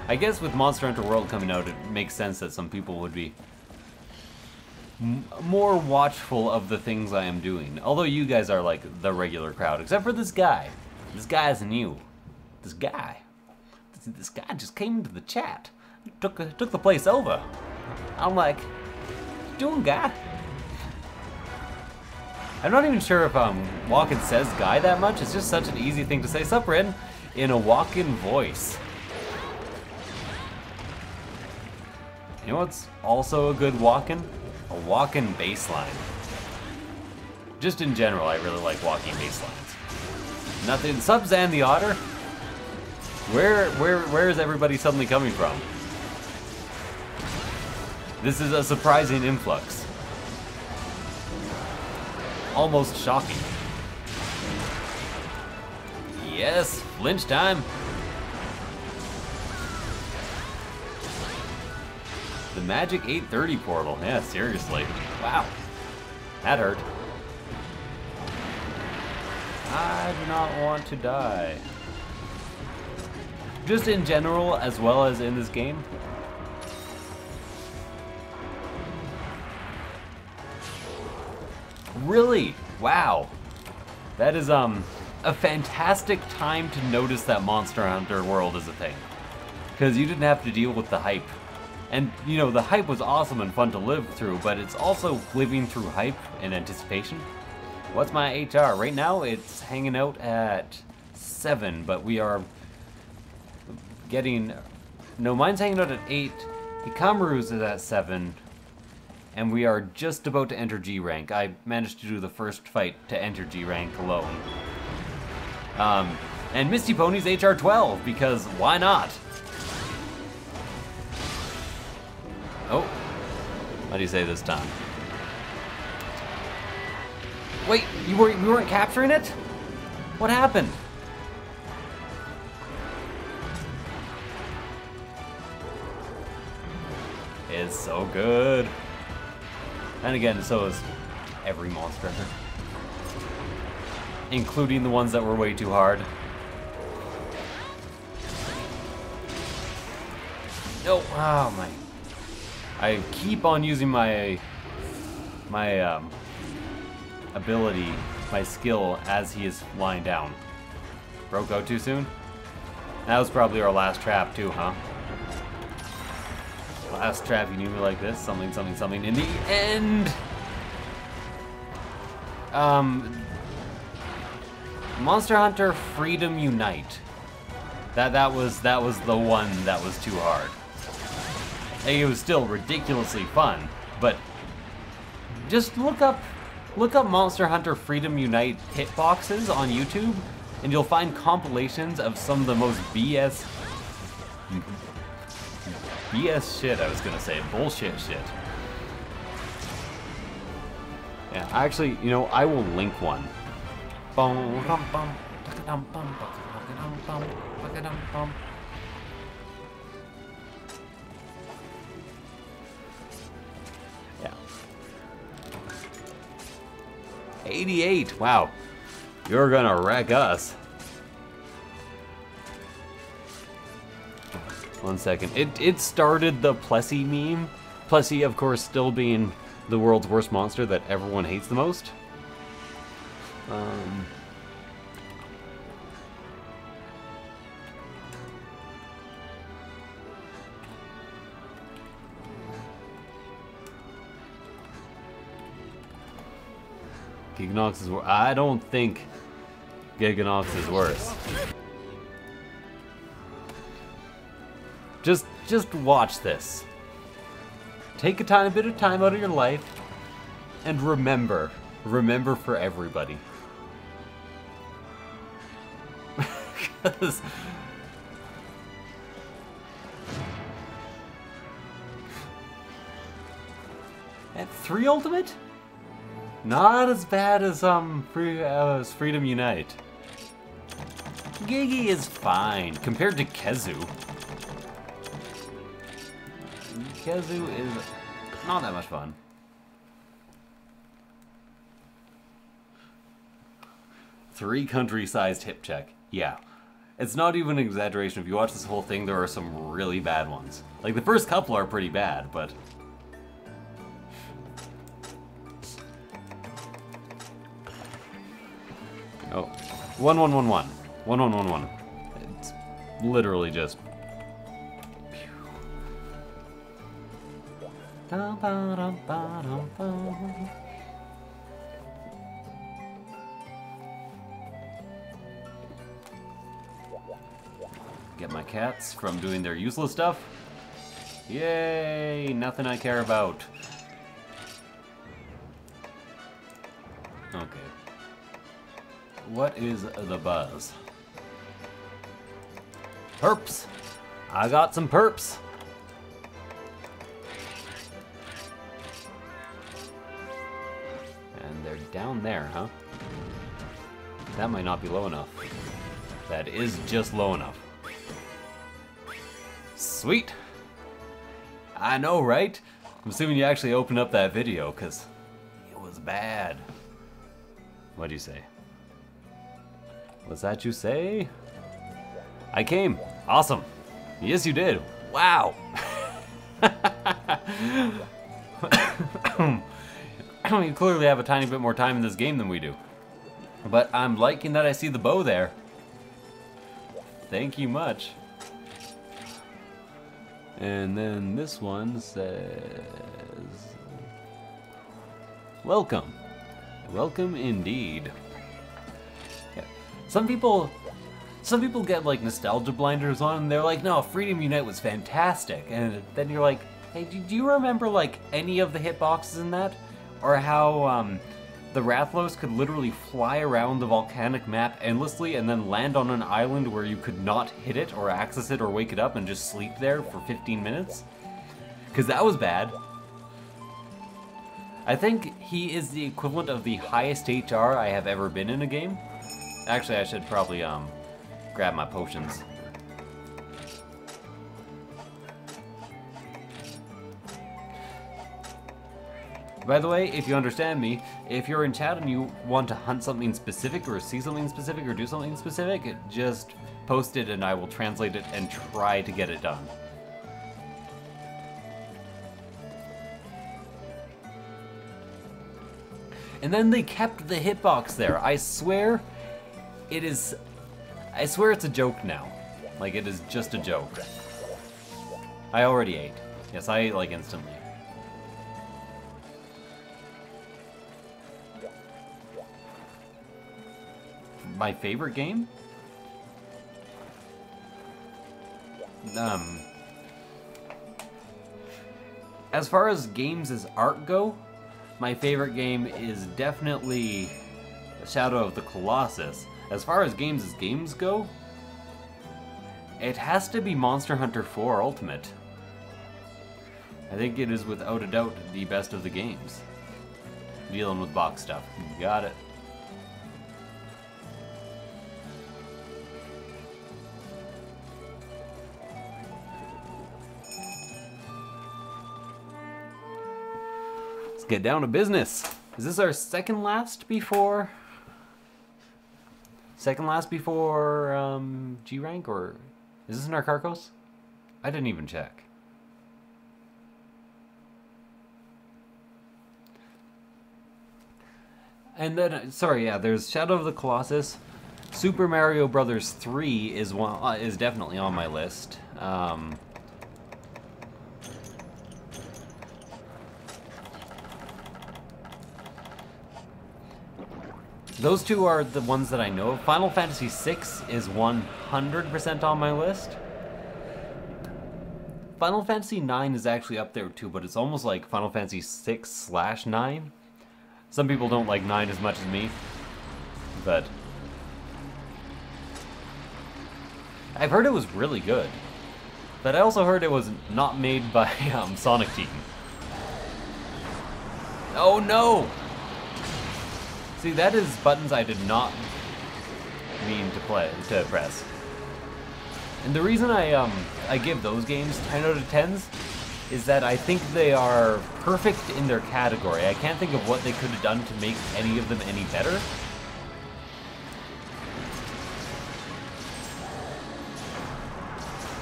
I guess with Monster Hunter World coming out, it makes sense that some people would be more watchful of the things I am doing. Although you guys are like the regular crowd, except for this guy. This guy is new. This guy just came into the chat, took the place over. I'm like, what you doing, guy? I'm not even sure if Walken says guy that much. It's just such an easy thing to say. Sup, Ren? In a Walken voice. You know what's also a good Walken? A Walken baseline. Just in general, I really like walking baselines. Nothing. Sup, Zan the Otter? Where is everybody suddenly coming from? This is a surprising influx. Almost shocking. Yes, flinch time. The magic 830 portal. Yeah, seriously. Wow. That hurt. I do not want to die. Just in general, as well as in this game. Really? Wow. That is a fantastic time to notice that Monster Hunter world is a thing. Because you didn't have to deal with the hype. And, you know, the hype was awesome and fun to live through, but it's also living through hype and anticipation. What's my HR? Right now, it's hanging out at 7, but we are getting... No, mine's hanging out at 8. Hikamaru's is at 7. And we are just about to enter G rank. I managed to do the first fight to enter G rank alone. And Misty Pony's HR 12, because why not? Oh, what do you say this time? Wait, you weren't capturing it? What happened? It's so good. And again, so is every Monster Hunter. Including the ones that were way too hard. No, oh my. I keep on using my ability, my skill, as he is lying down. Broke out too soon? That was probably our last trap too, huh? Last trap, you knew me like this, something, something, something. In the end, Monster Hunter Freedom Unite. That was the one that was too hard. It was still ridiculously fun, but just look up Monster Hunter Freedom Unite hitboxes on YouTube, and you'll find compilations of some of the most BS shit, I was gonna say. Bullshit shit. Yeah, actually, you know, I will link one. Yeah. 88, wow. You're gonna wreck us. 1 second. It started the Plessy meme. Plessy, of course, still being the world's worst monster that everyone hates the most. Giganox is worse. I don't think Giganox is worse. Just watch this. Take a bit of time out of your life and remember for everybody. 'Cause at 3 ultimate? Not as bad as Freedom Unite. Gigi is fine compared to Kezu. Kezu is not that much fun. Three country-sized hip check. Yeah. It's not even an exaggeration. If you watch this whole thing, there are some really bad ones. Like, the first couple are pretty bad, but 1111. 1111. It's literally just. Get my cats from doing their useless stuff. Yay! Nothing I care about. Okay. What is the buzz? Perps! I got some perps! And they're down there, huh? That might not be low enough. That is just low enough. Sweet! I know, right? I'm assuming you actually opened up that video, because it was bad. What'd you say? What's that you say? I came. Awesome. Yes, you did. Wow. You clearly have a tiny bit more time in this game than we do. But I'm liking that I see the bow there. Thank you much. And then this one says, welcome. Welcome indeed. Yeah. Some people get like nostalgia blinders on and they're like, no, Freedom Unite was fantastic. And then you're like, hey, do you remember like any of the hitboxes in that? Or how the Rathlos could literally fly around the volcanic map endlessly and then land on an island where you could not hit it or access it or wake it up and just sleep there for 15 minutes? Because that was bad. I think he is the equivalent of the highest HR I have ever been in a game. Actually, I should probably grab my potions. By the way, if you understand me, if you're in chat and you want to hunt something specific or see something specific or do something specific, just post it and I will translate it and try to get it done. And then they kept the hitbox there. I swear it's a joke now. Like, it is just a joke. I already ate. Yes, I ate like instantly. My favorite game? As far as games as art go, my favorite game is definitely Shadow of the Colossus. As far as games go, it has to be Monster Hunter 4 Ultimate. I think it is without a doubt the best of the games. Dealing with box stuff. Got it. Let's get down to business. Is this our second last before G rank, or is this in our Carcos? I didn't even check. And then, sorry, yeah, there's Shadow of the Colossus. Super Mario Brothers 3 is definitely on my list. Those two are the ones that I know of. Final Fantasy VI is 100% on my list. Final Fantasy IX is actually up there too, but it's almost like Final Fantasy VI/9. Some people don't like 9 as much as me, but I've heard it was really good. But I also heard it was not made by Sonic Team. Oh no! See, that is buttons I did not mean to press. And the reason I give those games 10 out of 10s is that I think they are perfect in their category. I can't think of what they could have done to make any of them any better.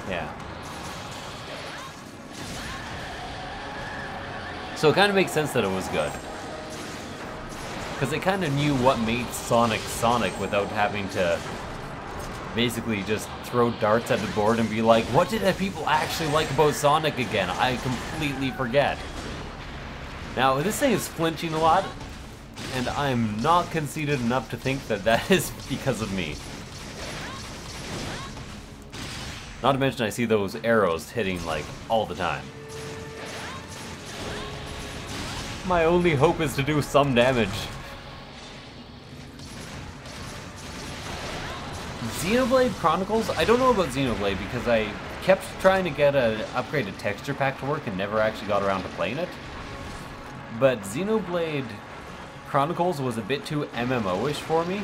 Yeah. So it kind of makes sense that it was good. Because they kind of knew what made Sonic Sonic without having to basically just throw darts at the board and be like, what did people actually like about Sonic again? I completely forget. Now, this thing is flinching a lot, and I'm not conceited enough to think that that is because of me. Not to mention I see those arrows hitting like all the time. My only hope is to do some damage. Xenoblade Chronicles? I don't know about Xenoblade because I kept trying to get an upgraded texture pack to work and never actually got around to playing it. But Xenoblade Chronicles was a bit too MMO-ish for me.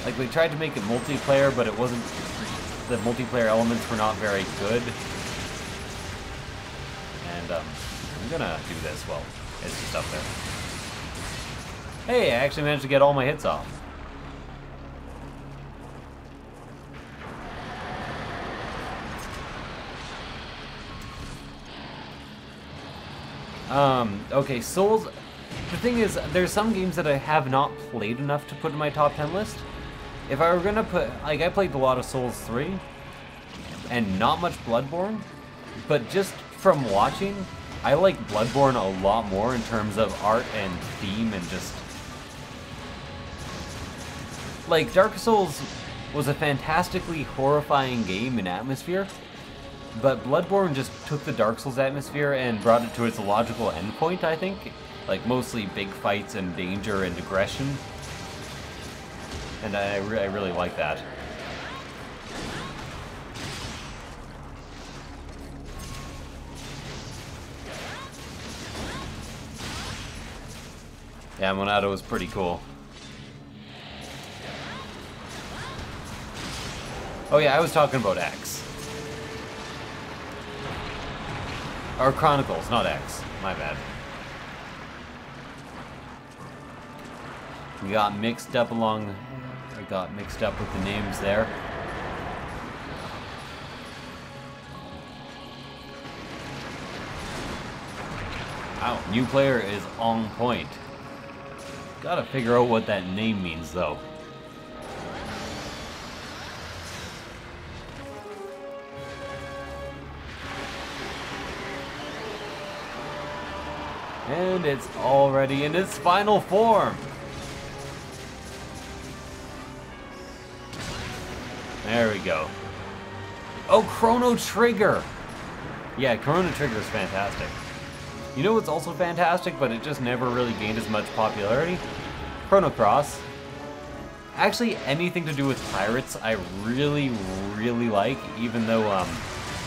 Like, they tried to make it multiplayer, but it wasn't... The multiplayer elements were not very good. And, I'm gonna do this while it's just up there. Hey, I actually managed to get all my hits off. Okay, Souls... The thing is, there's some games that I have not played enough to put in my top 10 list. If I were gonna put... Like, I played a lot of Souls 3, and not much Bloodborne, but just from watching, I like Bloodborne a lot more in terms of art and theme and just... Like, Dark Souls was a fantastically horrifying game in atmosphere, but Bloodborne just took the Dark Souls atmosphere and brought it to its logical endpoint, I think. Like, mostly big fights and danger and aggression. And I really like that. Yeah, Monado was pretty cool. Oh yeah, I was talking about X. Or Chronicles, not X. My bad. We got mixed up with the names there. Wow, new player is on point. Gotta figure out what that name means though. And it's already in its final form. There we go. Oh, Chrono Trigger! Yeah, Chrono Trigger is fantastic. You know what's also fantastic, but it just never really gained as much popularity? Chrono Cross. Actually, anything to do with pirates, I really, really like, even though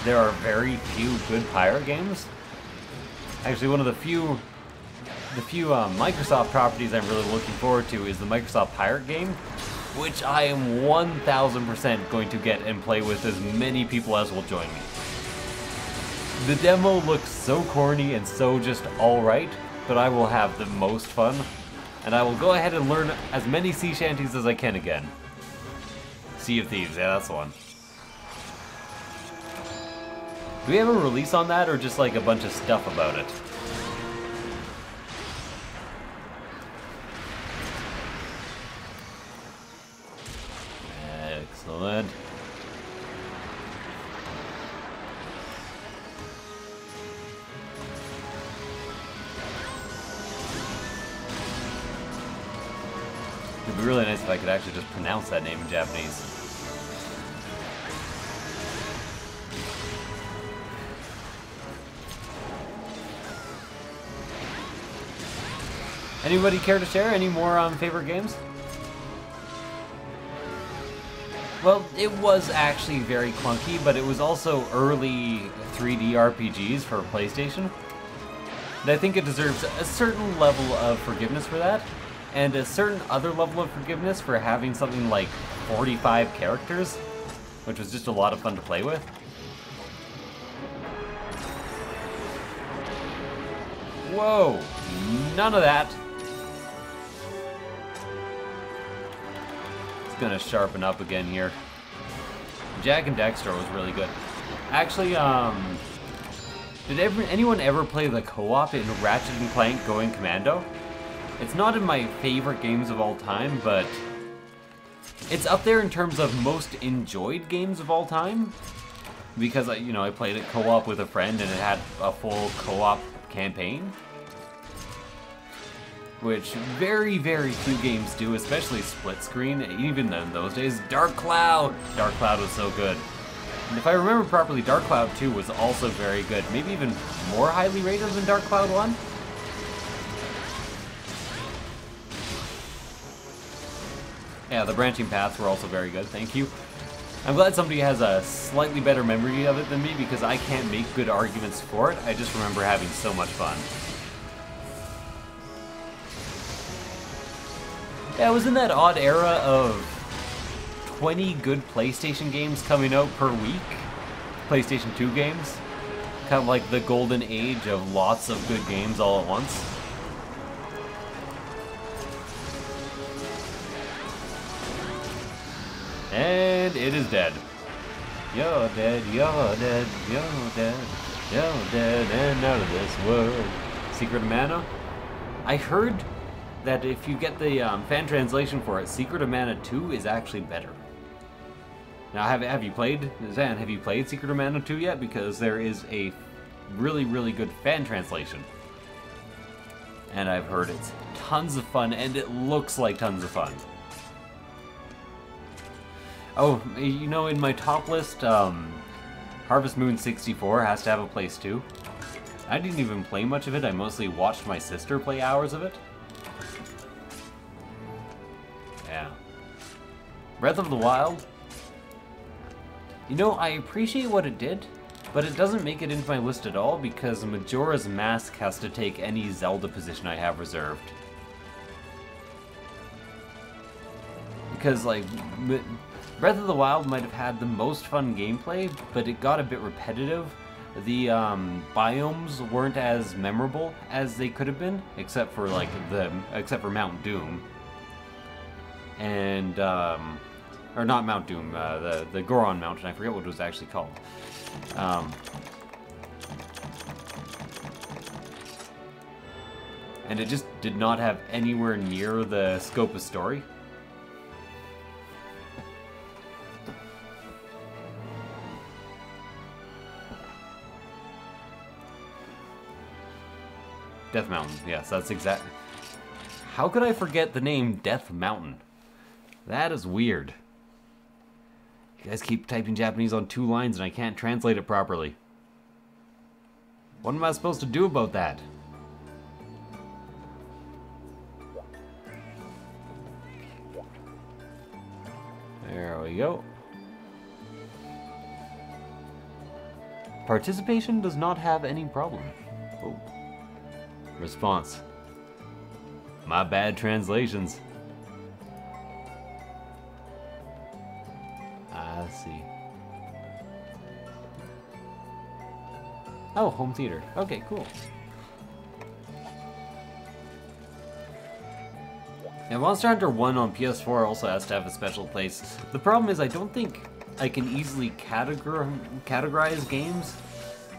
there are very few good pirate games. Actually, one of the few Microsoft properties I'm really looking forward to is the Microsoft Pirate game, which I am 1000% going to get and play with as many people as will join me. The demo looks so corny and so just alright, but I will have the most fun, and I will go ahead and learn as many sea shanties as I can again. Sea of Thieves, yeah, that's the one. Do we have a release on that, or just like a bunch of stuff about it? Excellent. It'd be really nice if I could actually just pronounce that name in Japanese. Anybody care to share any more favorite games? Well, it was actually very clunky, but it was also early 3D RPGs for PlayStation. And I think it deserves a certain level of forgiveness for that, and a certain other level of forgiveness for having something like 45 characters, which was just a lot of fun to play with. Whoa! None of that! Gonna sharpen up again here. Jak and Daxter was really good. Actually, did anyone ever play the co-op in Ratchet and Clank Going Commando? It's not in my favorite games of all time, but it's up there in terms of most enjoyed games of all time. Because, you know, I played it co-op with a friend and it had a full co-op campaign. Which very, very few games do, especially split screen, even in those days. Dark Cloud! Dark Cloud was so good. And if I remember properly, Dark Cloud 2 was also very good. Maybe even more highly rated than Dark Cloud 1? Yeah, the branching paths were also very good, thank you. I'm glad somebody has a slightly better memory of it than me because I can't make good arguments for it. I just remember having so much fun. Yeah, it was in that odd era of 20 good PlayStation games coming out per week. PlayStation 2 games. Kind of like the golden age of lots of good games all at once. And it is dead. You're dead, you're dead, you're dead, you're dead, and out of this world. Secret of Mana? I heard that if you get the fan translation for it, Secret of Mana 2 is actually better. Now, have you played, Zan, have you played Secret of Mana 2 yet? Because there is a really, really good fan translation. And I've heard it's tons of fun, and it looks like tons of fun. Oh, you know, in my top list, Harvest Moon 64 has to have a place too. I didn't even play much of it, I mostly watched my sister play hours of it. Yeah. Breath of the Wild. You know, I appreciate what it did, but it doesn't make it into my list at all because Majora's Mask has to take any Zelda position I have reserved. Because, like, Breath of the Wild might have had the most fun gameplay, but it got a bit repetitive. The biomes weren't as memorable as they could have been, except for like except for Mount Doom, and or not Mount Doom, the Goron Mountain. I forget what it was actually called. And it just did not have anywhere near the scope of story. Death Mountain, yes, that's exact. How could I forget the name Death Mountain? That is weird. You guys keep typing Japanese on 2 lines and I can't translate it properly. What am I supposed to do about that? There we go. Participation does not have any problem. Oh. Response. My bad translations. I see. Oh, home theater. Okay, cool. And Monster Hunter 1 on PS4 also has to have a special place. The problem is I don't think I can easily categorize games.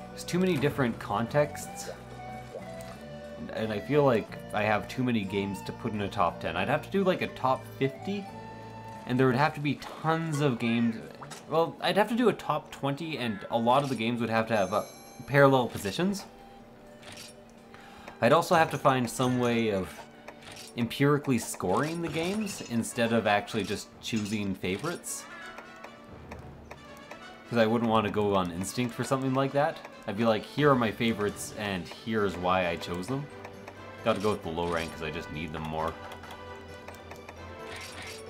There's too many different contexts. And I feel like I have too many games to put in a top 10. I'd have to do like a top 50, and there would have to be tons of games. Well, I'd have to do a top 20, and a lot of the games would have to have parallel positions. I'd also have to find some way of empirically scoring the games instead of actually just choosing favorites. Because I wouldn't want to go on instinct for something like that. I'd be like, here are my favorites, and here's why I chose them. Gotta go with the low rank, because I just need them more.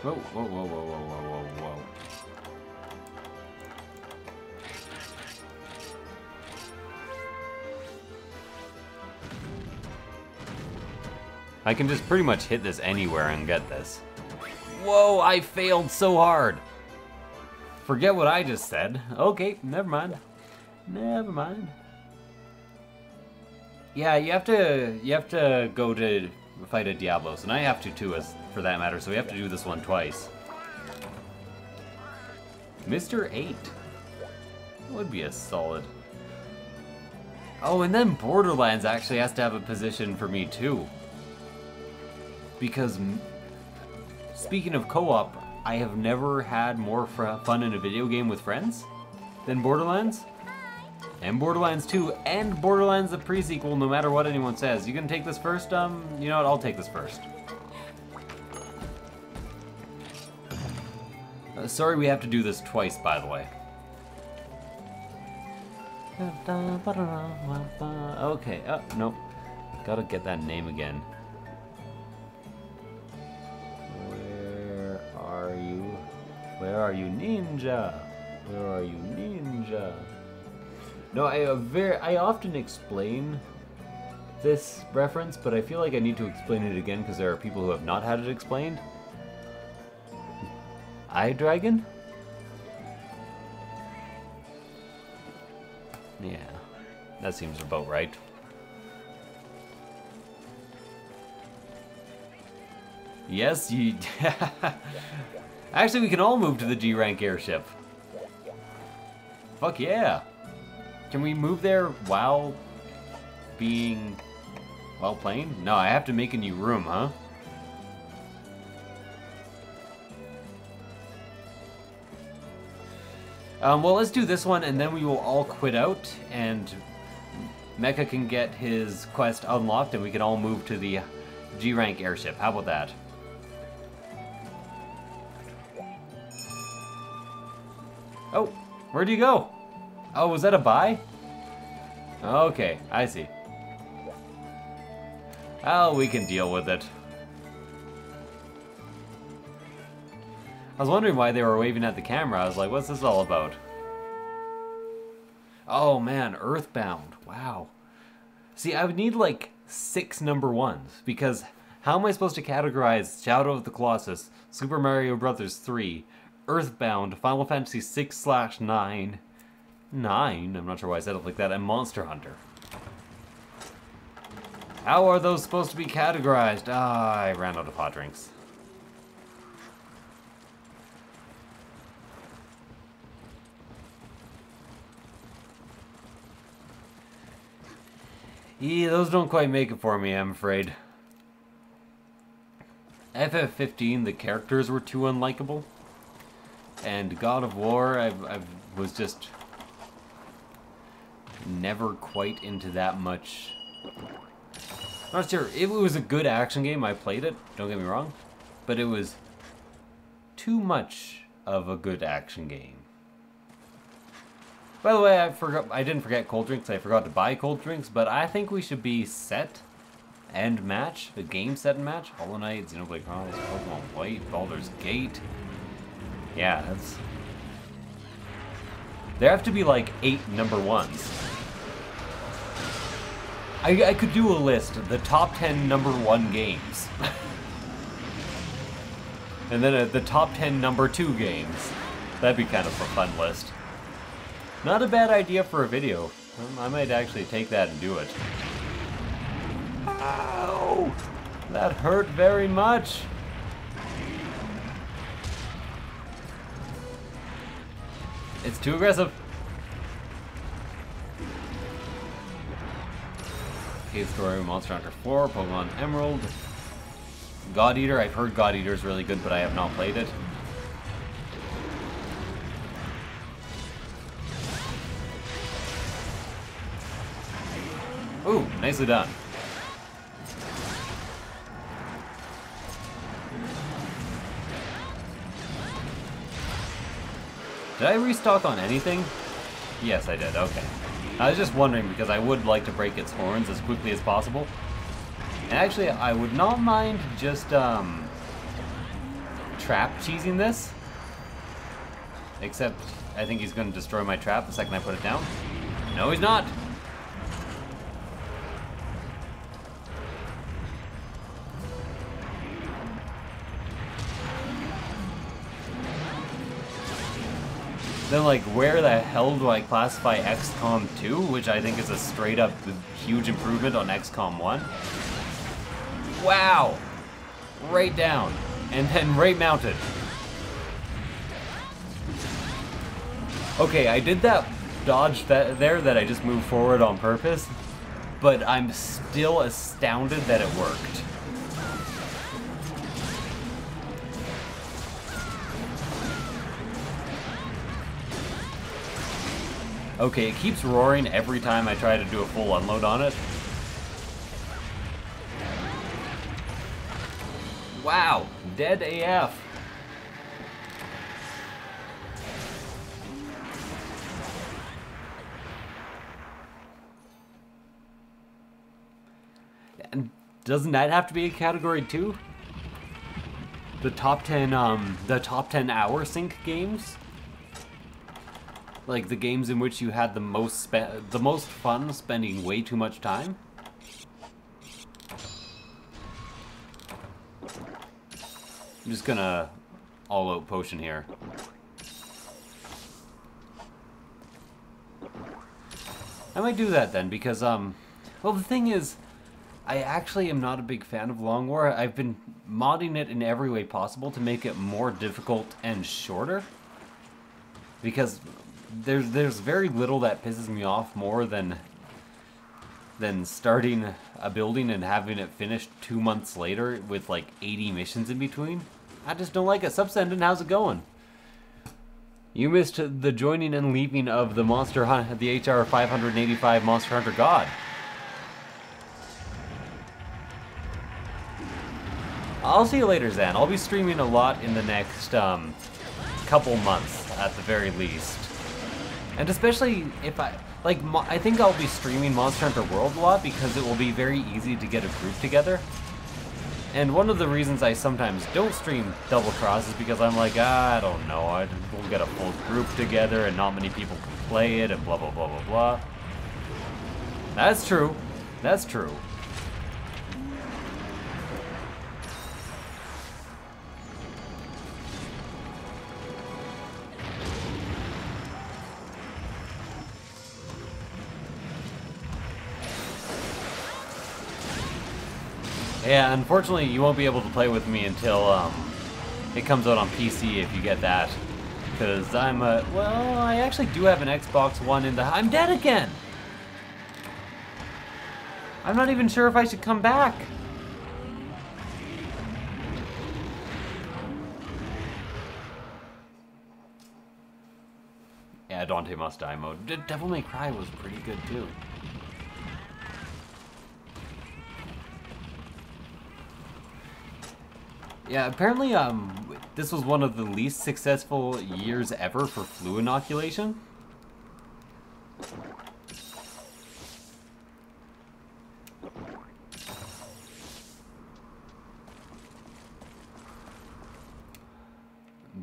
Whoa, whoa, whoa, whoa, whoa, whoa, whoa, whoa. I can just pretty much hit this anywhere and get this. Whoa, I failed so hard! Forget what I just said. Okay, never mind. Never mind. Yeah, you have to go to fight a Diablos, and I have to too, as for that matter. So we have to do this one twice. Mr. 8. That would be a solid. Oh, and then Borderlands actually has to have a position for me too. because speaking of co-op, I have never had more fun in a video game with friends than Borderlands. And Borderlands 2 and Borderlands the pre-sequel, no matter what anyone says. You gonna take this first? You know what, I'll take this first. Sorry we have to do this twice, by the way. Okay, nope. Gotta get that name again. Where are you? Where are you, ninja? Where are you, ninja? No, I often explain this reference, but I feel like I need to explain it again because there are people who have not had it explained. Dragon? Yeah, that seems about right. Yes, you... Actually, we can all move to the G-rank airship. Fuck yeah. Can we move there while playing? No, I have to make a new room, huh? Well, let's do this one, and then we will all quit out, and Mecha can get his quest unlocked, and we can all move to the G-rank airship. How about that? Oh, where'd you go? Oh, was that a buy? Okay, I see. Oh, we can deal with it. I was wondering why they were waving at the camera. I was like, what's this all about? Oh man, Earthbound. Wow. See, I would need like 6 number 1s, because how am I supposed to categorize Shadow of the Colossus, Super Mario Bros. 3, Earthbound, Final Fantasy 6/9, I'm not sure why I said it like that, and Monster Hunter? How are those supposed to be categorized? Ah, I ran out of hot drinks. Yeah, those don't quite make it for me, I'm afraid. FF15, the characters were too unlikable. And God of War, I was just never quite into that much. I'm not sure. It was a good action game. I played it, don't get me wrong. But it was too much of a good action game. By the way, I didn't forget cold drinks. I forgot to buy cold drinks, but I think we should be set and match. The game set and match. Hollow Knight, Xenoblade Chronicles, Pokemon White, Baldur's Gate. Yeah, that's... There have to be like 8 number 1s. I could do a list of the top 10 number 1 games. And then the top 10 number 2 games. That'd be kind of a fun list. Not a bad idea for a video. I might actually take that and do it. Ow! That hurt very much. It's too aggressive. Cave Story, Monster Hunter 4, Pokemon Emerald. God Eater, I've heard God Eater is really good, but I have not played it. Ooh, nicely done. Did I restock on anything? Yes, I did. Okay. I was just wondering because I would like to break its horns as quickly as possible. And actually, I would not mind just trap cheesing this. Except, I think he's going to destroy my trap the second I put it down. No, he's not. Then, like, where the hell do I classify XCOM 2, which I think is a straight-up huge improvement on XCOM 1? Wow! Right down. And then right mounted. Okay, I did that dodge there that I just moved forward on purpose, but I'm still astounded that it worked. Okay, it keeps roaring every time I try to do a full unload on it. Wow, dead AF. And doesn't that have to be a category too? The top 10 hour sync games? Like the games in which you had the most fun spending way too much time? I'm just gonna all-out potion here. I might do that then, because, well, the thing is, I actually am not a big fan of Long War. I've been modding it in every way possible to make it more difficult and shorter. Because there's very little that pisses me off more than starting a building and having it finished 2 months later with like 80 missions in between. I just don't like it. Subsendin, how's it going? You missed the joining and leaving of the the HR 585 Monster Hunter God. I'll see you later, Zan. I'll be streaming a lot in the next couple months at the very least. And especially if I think I'll be streaming Monster Hunter World a lot because it will be very easy to get a group together. And one of the reasons I sometimes don't stream Double Cross is because I'm like, I don't know, we'll get a full group together and not many people can play it and blah blah blah blah blah. That's true. That's true. Yeah, unfortunately, you won't be able to play with me until it comes out on PC if you get that. Because well, I actually do have an Xbox One in the... I'm dead again! I'm not even sure if I should come back. Yeah, Dante Must Die mode. Devil May Cry was pretty good too. Yeah, apparently, this was one of the least successful years ever for flu inoculation.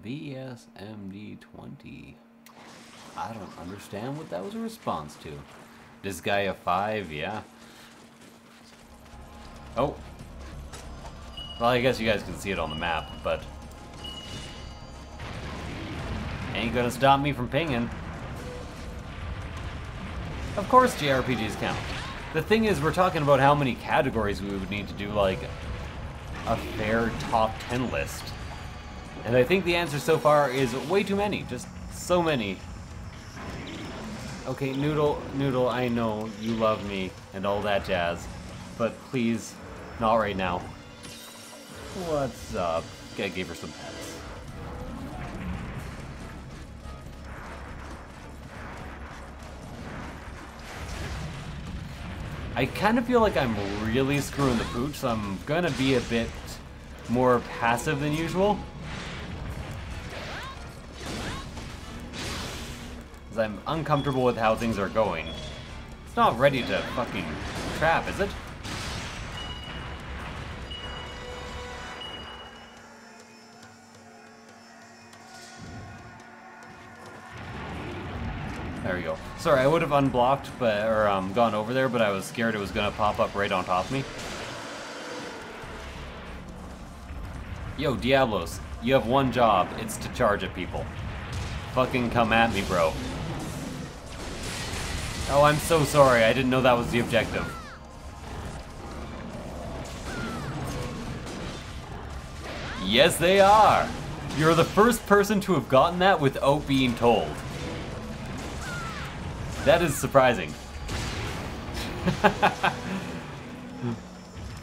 BSMD20. I don't understand what that was a response to. This guy a 5, yeah. Oh. Well, I guess you guys can see it on the map, but ain't gonna stop me from pinging. Of course JRPGs count. The thing is, we're talking about how many categories we would need to do, like, a fair top 10 list. And I think the answer so far is way too many. Just so many. Okay, Noodle, I know you love me and all that jazz, but please, not right now. What's up? I gave her some pets. I kind of feel like I'm really screwing the pooch, so I'm gonna be a bit more passive than usual. Because I'm uncomfortable with how things are going. It's not ready to fucking trap, is it? There we go. Sorry, I would have unblocked, or gone over there, but I was scared it was gonna pop up right on top of me. Yo, Diablos, you have one job. It's to charge at people. Fucking come at me, bro. Oh, I'm so sorry. I didn't know that was the objective. Yes, they are. You're the first person to have gotten that without being told. That is surprising.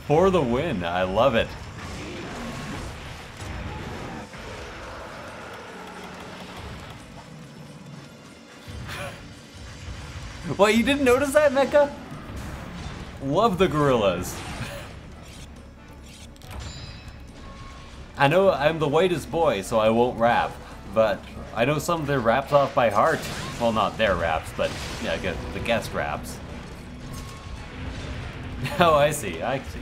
For the win. I love it. What, you didn't notice that, Mecha? Love the gorillas. I know I'm the whitest boy, so I won't rap, but I know some of their raps off by heart. Well, not their raps, but yeah, the guest raps. Oh, I see, I see.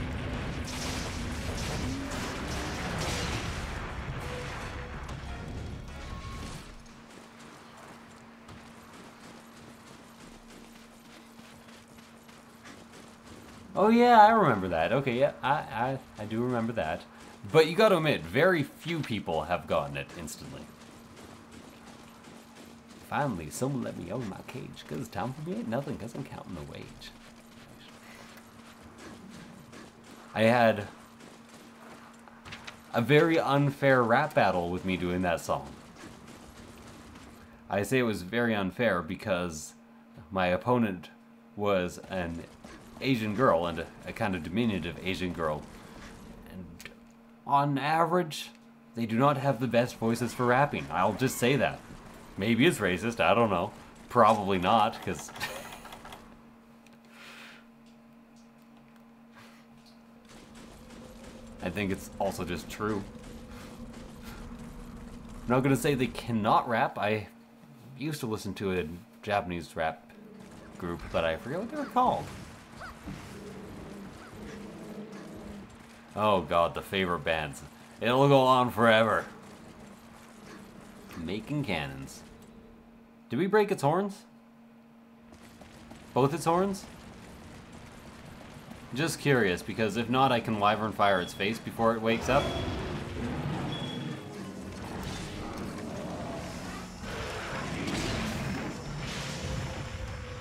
Oh yeah, I remember that. Okay, yeah, I do remember that. But you gotta admit, very few people have gotten it instantly. Finally, someone let me out of my cage. Cause time for me ain't nothing, cause I'm counting the wage. I had a very unfair rap battle with me doing that song. I say it was very unfair because my opponent was an Asian girl, and a kind of diminutive Asian girl. And on average, they do not have the best voices for rapping. I'll just say that. Maybe it's racist, I don't know. Probably not, because... I think it's also just true. I'm not gonna say they cannot rap. I used to listen to a Japanese rap group, but I forget what they were called. Oh god, the favorite bands. It'll go on forever. Making cannons. Did we break its horns? Both its horns? Just curious, because if not, I can wyvern fire its face before it wakes up.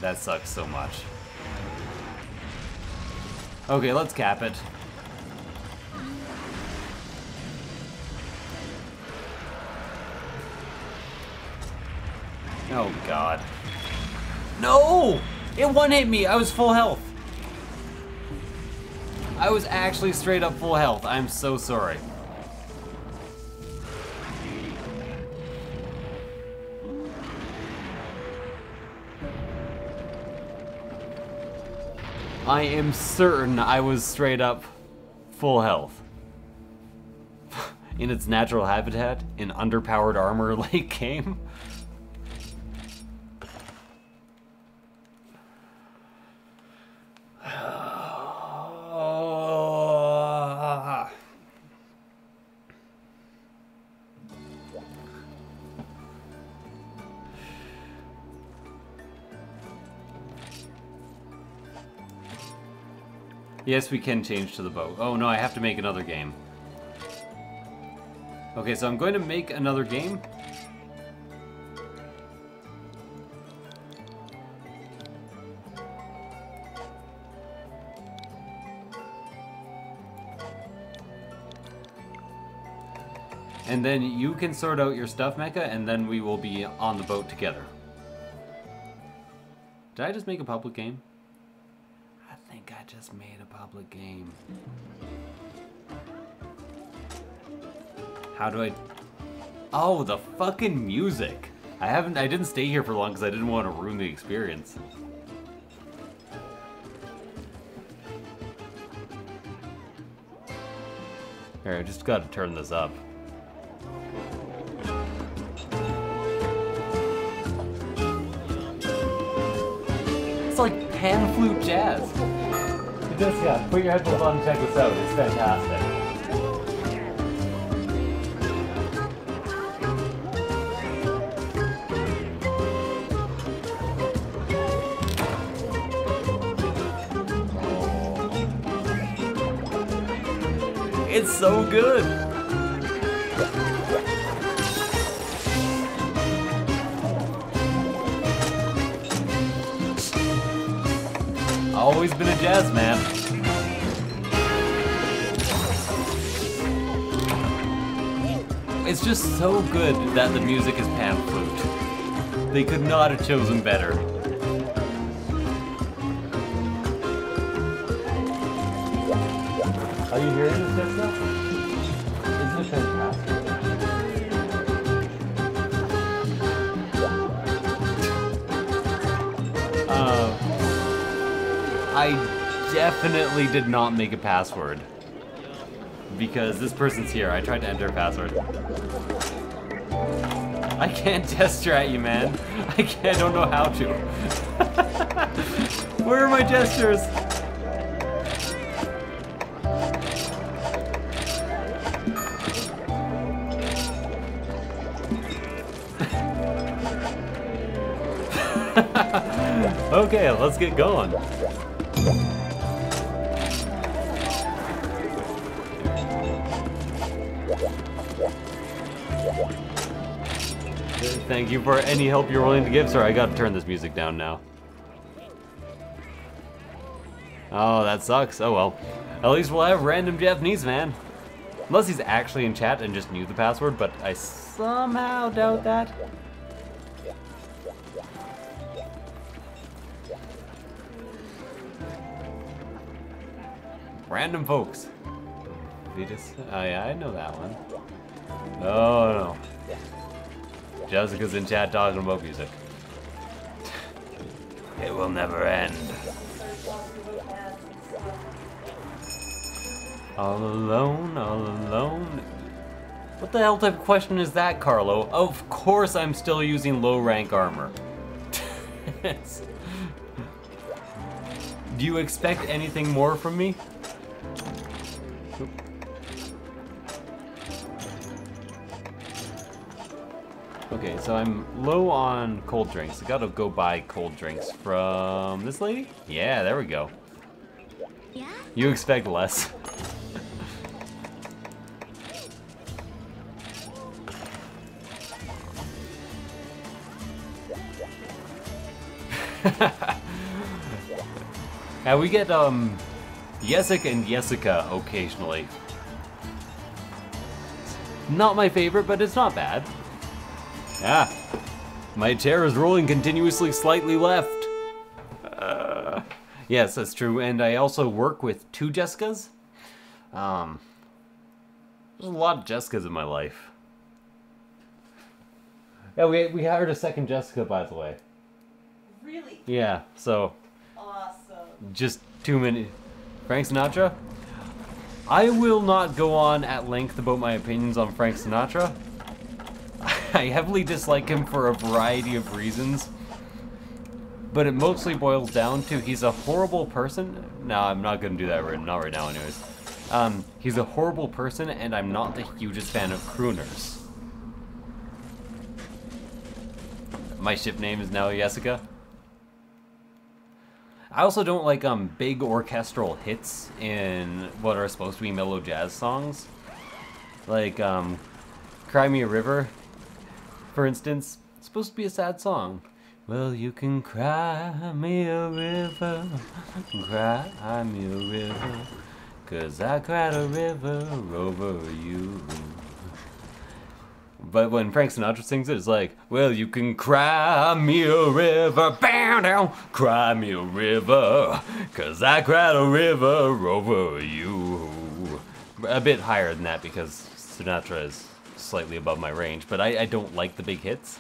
That sucks so much. Okay, let's cap it. Oh god. No! It one-hit me! I was full health! I was actually straight up full health. I'm so sorry. I am certain I was straight up full health. In its natural habitat, in underpowered armor late game. Yes, we can change to the bow. Oh no, I have to make another game. Okay, so I'm going to make another game. And then you can sort out your stuff, Mecha, and then we will be on the boat together. Did I just make a public game? I think I just made a public game. How do I... Oh, the fucking music! I didn't stay here for long because I didn't want to ruin the experience. Here, I just gotta turn this up. It's like pan flute jazz. It does, yeah. Put your headphones on and check this out. It's fantastic. It's so good. Always been a jazz man. It's just so good that the music is pan flute. They could not have chosen better. Are you hearing this good stuff? Isn't it fantastic? I definitely did not make a password. Because this person's here. I tried to enter a password. I can't gesture at you, man. I don't know how to. Where are my gestures? Okay, let's get going. Thank you for any help you're willing to give. Sorry, I gotta turn this music down now. Oh, that sucks. Oh well. At least we'll have random Japanese man. Unless he's actually in chat and just knew the password, but I somehow doubt that. Random folks. Vetus. Oh yeah, I know that one. Oh no. Jessica's in chat talking about music. It will never end. All alone, all alone. What the hell type of question is that, Carlo? Of course I'm still using low rank armor. Do you expect anything more from me? Okay, so I'm low on cold drinks. I gotta go buy cold drinks from this lady? Yeah, there we go. Yeah? You expect less. Yeah, we get Jessica and Jessica occasionally. Not my favorite, but it's not bad. Ah, my chair is rolling continuously slightly left. Yes, that's true, and I also work with 2 Jessicas. There's a lot of Jessicas in my life. Yeah, we hired a second Jessica, by the way. Really? Yeah, so... Awesome. Just too many. Frank Sinatra? I will not go on at length about my opinions on Frank Sinatra. I heavily dislike him for a variety of reasons, but it mostly boils down to he's a horrible person. No, I'm not gonna do that not right now anyways. He's a horrible person, and I'm not the hugest fan of crooners. My ship name is now Jessica. I also don't like big orchestral hits in what are supposed to be mellow jazz songs. Like Cry Me a River, for instance. It's supposed to be a sad song. Well, you can cry me a river, cry me a river, 'cause I cried a river over you. But when Frank Sinatra sings it, it's like, well, you can cry me a river, bam down, cry me a river, 'cause I cried a river over you. A bit higher than that because Sinatra is slightly above my range, but I don't like the big hits.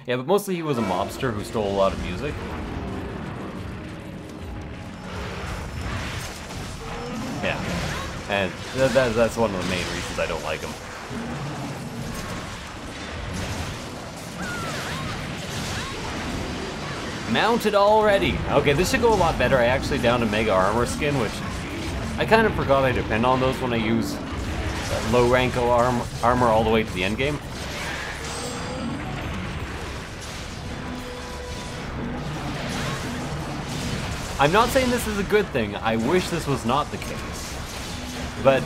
Yeah, but mostly he was a mobster who stole a lot of music. Yeah, and that's one of the main reasons I don't like him. Mounted already! Okay, this should go a lot better. I actually downed a Mega Armor skin, which I kind of forgot I depend on those when I use low rank armor all the way to the end game. I'm not saying this is a good thing. I wish this was not the case. But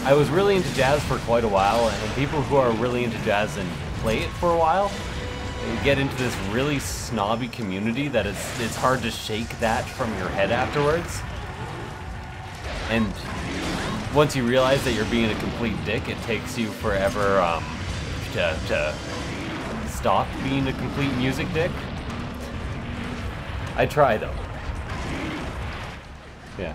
I was really into jazz for quite a while, and people who are really into jazz and play it for a while get into this really snobby community that it's hard to shake that from your head afterwards. And once you realize that you're being a complete dick, it takes you forever to stop being a complete music dick. I try though. Yeah.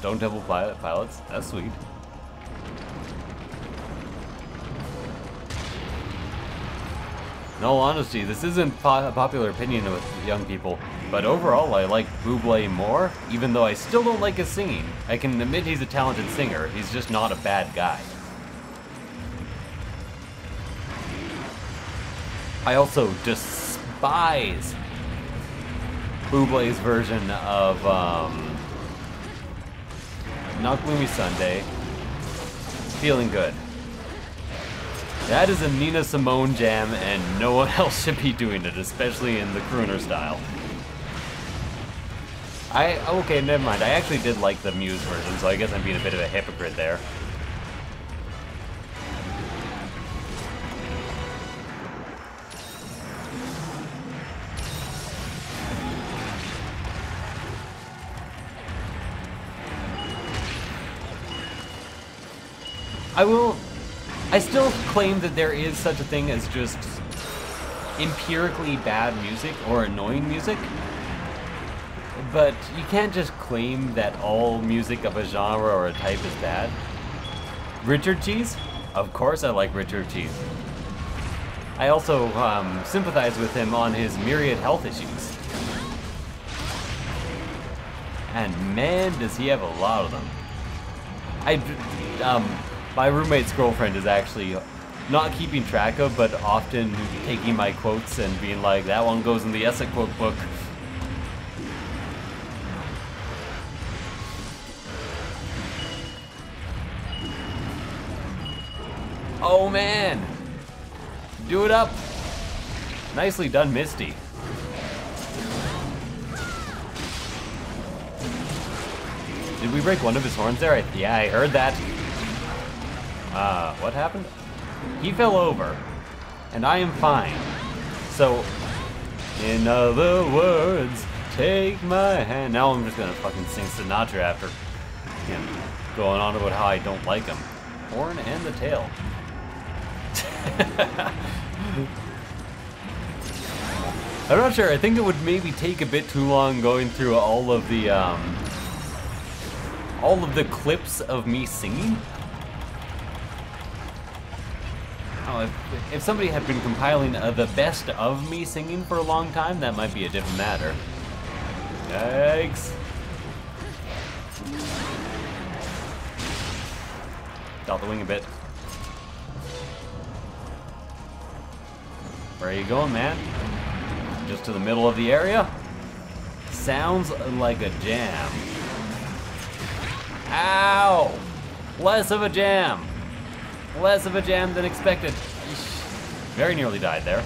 Stone Temple Pilots. That's sweet. In all honesty, this isn't a popular opinion with young people, but overall I like Bublé more, even though I still don't like his singing. I can admit he's a talented singer, he's just not a bad guy. I also despise Bublé's version of Not Gloomy Sunday, Feeling Good. That is a Nina Simone jam, and no one else should be doing it, especially in the crooner style. Okay, never mind. I actually did like the Muse version, so I guess I'm being a bit of a hypocrite there. I still claim that there is such a thing as just empirically bad music or annoying music, but you can't just claim that all music of a genre or a type is bad. Richard Cheese? Of course I like Richard Cheese. I also sympathize with him on his myriad health issues. And man, does he have a lot of them. My roommate's girlfriend is actually not keeping track of, but often taking my quotes and being like, that one goes in the essay quote book. Oh man! Do it up! Nicely done, Misty. Did we break one of his horns there? Yeah, I heard that. What happened? He fell over, and I am fine. So, in other words, take my hand. Now I'm just gonna fucking sing Sinatra after him, going on about how I don't like him. Horn and the tail. I'm not sure. I think it would maybe take a bit too long going through all of the clips of me singing. Oh, if somebody had been compiling the best of me singing for a long time, that might be a different matter. Yikes. Got the wing a bit. Where are you going, man? Just to the middle of the area? Sounds like a jam. Ow! Less of a jam. Less of a jam than expected. Very nearly died there.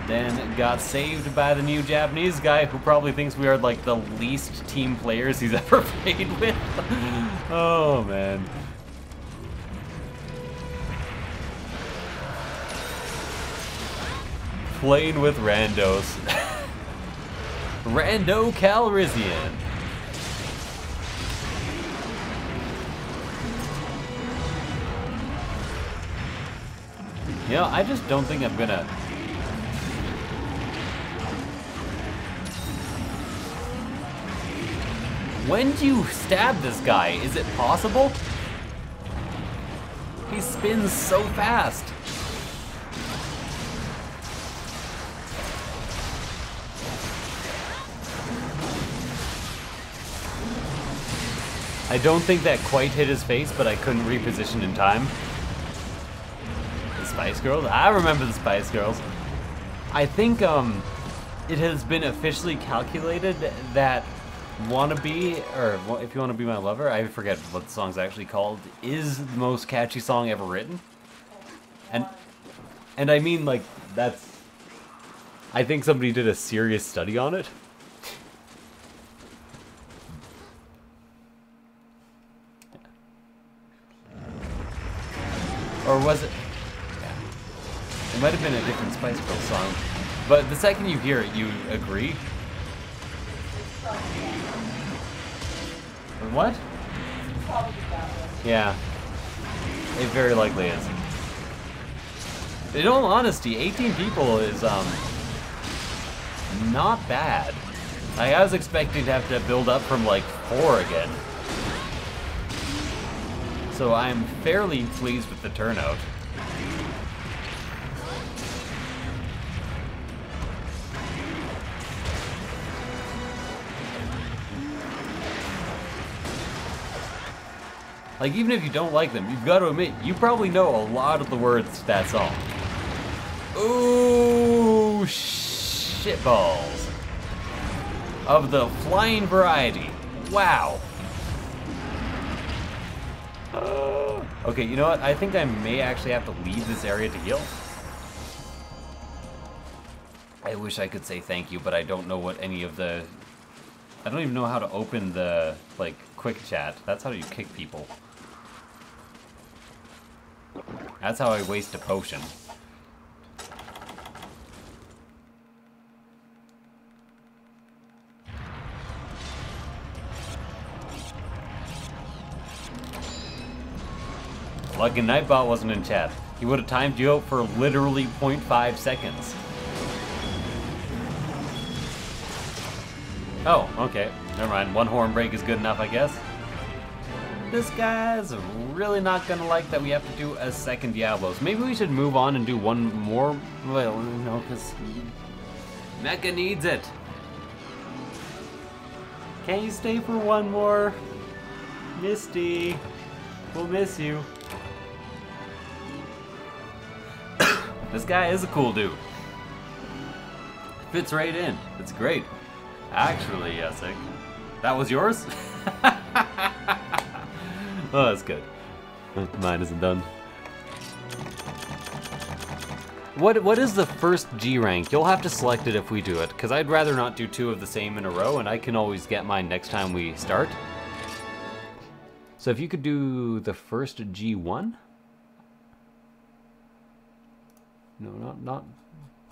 Then got saved by the new Japanese guy who probably thinks we are like the least team players he's ever played with. Oh man. Playing with randos. Rando Calrissian. You know, I just don't think I'm gonna... When do you stab this guy? Is it possible? He spins so fast. I don't think that quite hit his face, but I couldn't reposition in time. The Spice Girls? I remember the Spice Girls. I think it has been officially calculated that Wannabe, or If You Want to Be My Lover, I forget what the song's actually called, is the most catchy song ever written. And I mean, like, that's... I think somebody did a serious study on it. Or was it? Yeah. It might have been a different Spice Girls song. But the second you hear it, you agree. What? Yeah. It very likely is. In all honesty, 18 people is, not bad. I was expecting to have to build up from like 4 again. So I'm fairly pleased with the turnout. Like, even if you don't like them, you've got to admit, you probably know a lot of the words to that song. Ooh, shitballs. Of the flying variety. Wow. Okay, you know what? I think I may actually have to leave this area to heal. I wish I could say thank you, but I don't know what any of the... I don't even know how to open the, like, quick chat. That's how you kick people. That's how I waste a potion. Lucky Nightbot wasn't in chat. He would have timed you out for literally 0.5 seconds. Oh, okay. Never mind. One horn break is good enough, I guess. This guy's really not gonna like that we have to do a second Diablos. Maybe we should move on and do one more. Well, no, because Mecha needs it. Can't you stay for one more? Misty, we'll miss you. This guy is a cool dude. Fits right in. It's great. Actually, Yesik, that was yours? Oh, that's good. Mine isn't done. What is the first G rank? You'll have to select it if we do it, because I'd rather not do 2 of the same in a row, and I can always get mine next time we start. So if you could do the first G1? No, not...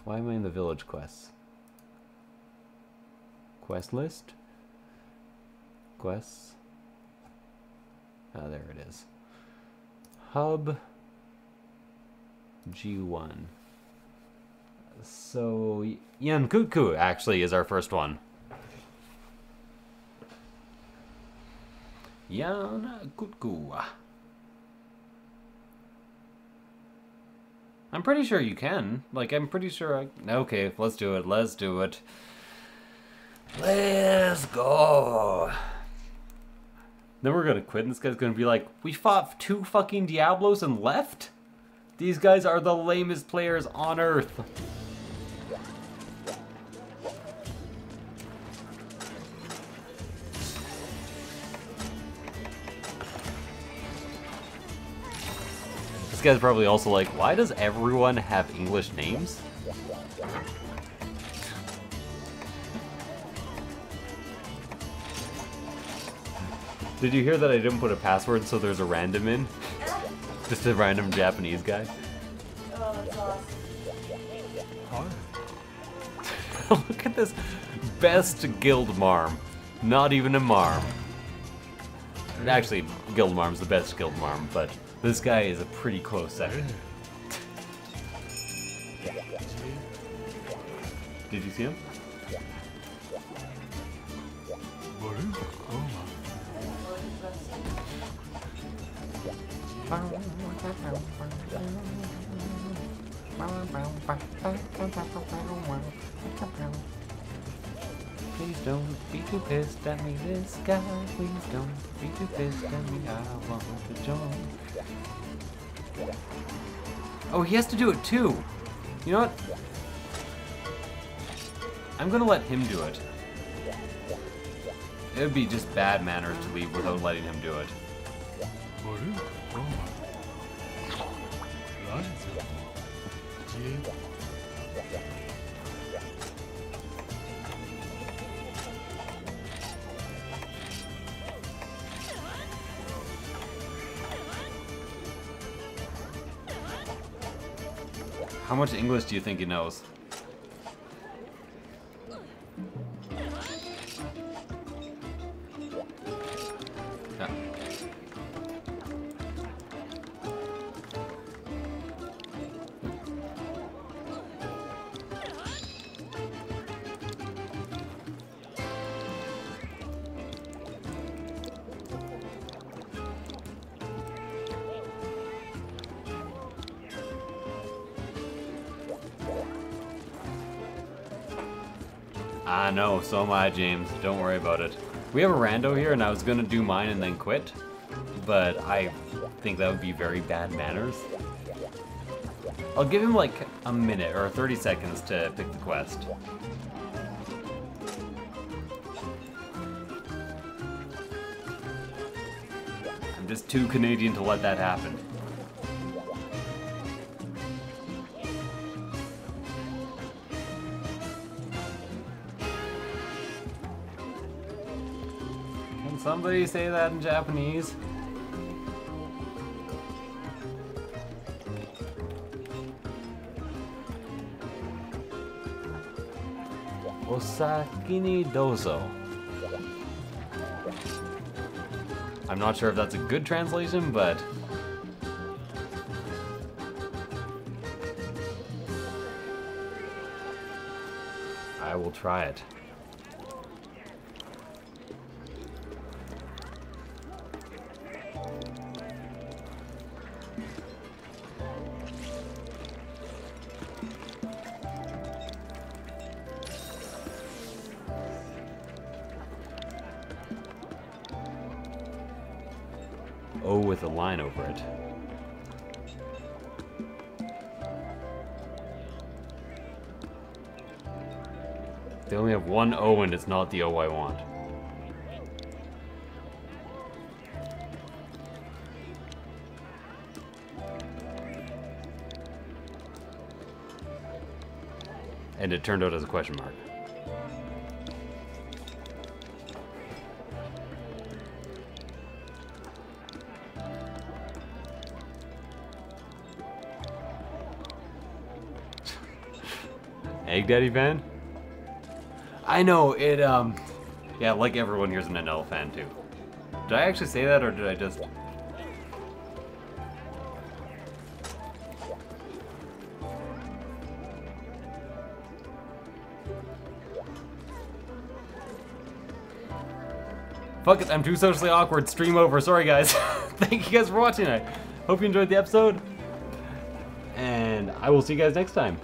Why am I in the village quests? Quest list? Quests? Oh, there it is. Hub G1. So, Yankuku actually is our first one. Yankuku. I'm pretty sure you can. Like, I'm pretty sure I... Okay, let's do it. Let's do it. Let's go. Then we're gonna quit and this guy's gonna be like, we fought 2 fucking Diablos and left? These guys are the lamest players on earth. This guy's probably also like, why does everyone have English names? Did you hear that I didn't put a password so there's a random in? Just a random Japanese guy? Oh, that's awesome. Look at this best guild marm. Not even a marm. Actually, guild marm's the best guild marm, but this guy is a pretty close second. Did you see him? Please don't be too pissed at me, this guy. Please don't be too pissed at me, I want to join. Oh, he has to do it too. You know what? I'm gonna let him do it. It would be just bad manners to leave without letting him do it. How much English do you think he knows? Yeah. I know, so am I, James. Don't worry about it. We have a rando here, and I was gonna do mine and then quit, but I think that would be very bad manners. I'll give him like a minute or 30 seconds to pick the quest. I'm just too Canadian to let that happen. Can somebody say that in Japanese? Osaki ni dozo. I'm not sure if that's a good translation, but I will try it. O with a line over it. They only have one O and it's not the O I want. And it turned out as a question mark. Egg Daddy fan? I know, it, yeah, like everyone here's an NL fan too. Did I actually say that, or did I just... Fuck it, I'm too socially awkward, stream over, sorry guys. Thank you guys for watching, I hope you enjoyed the episode. And I will see you guys next time.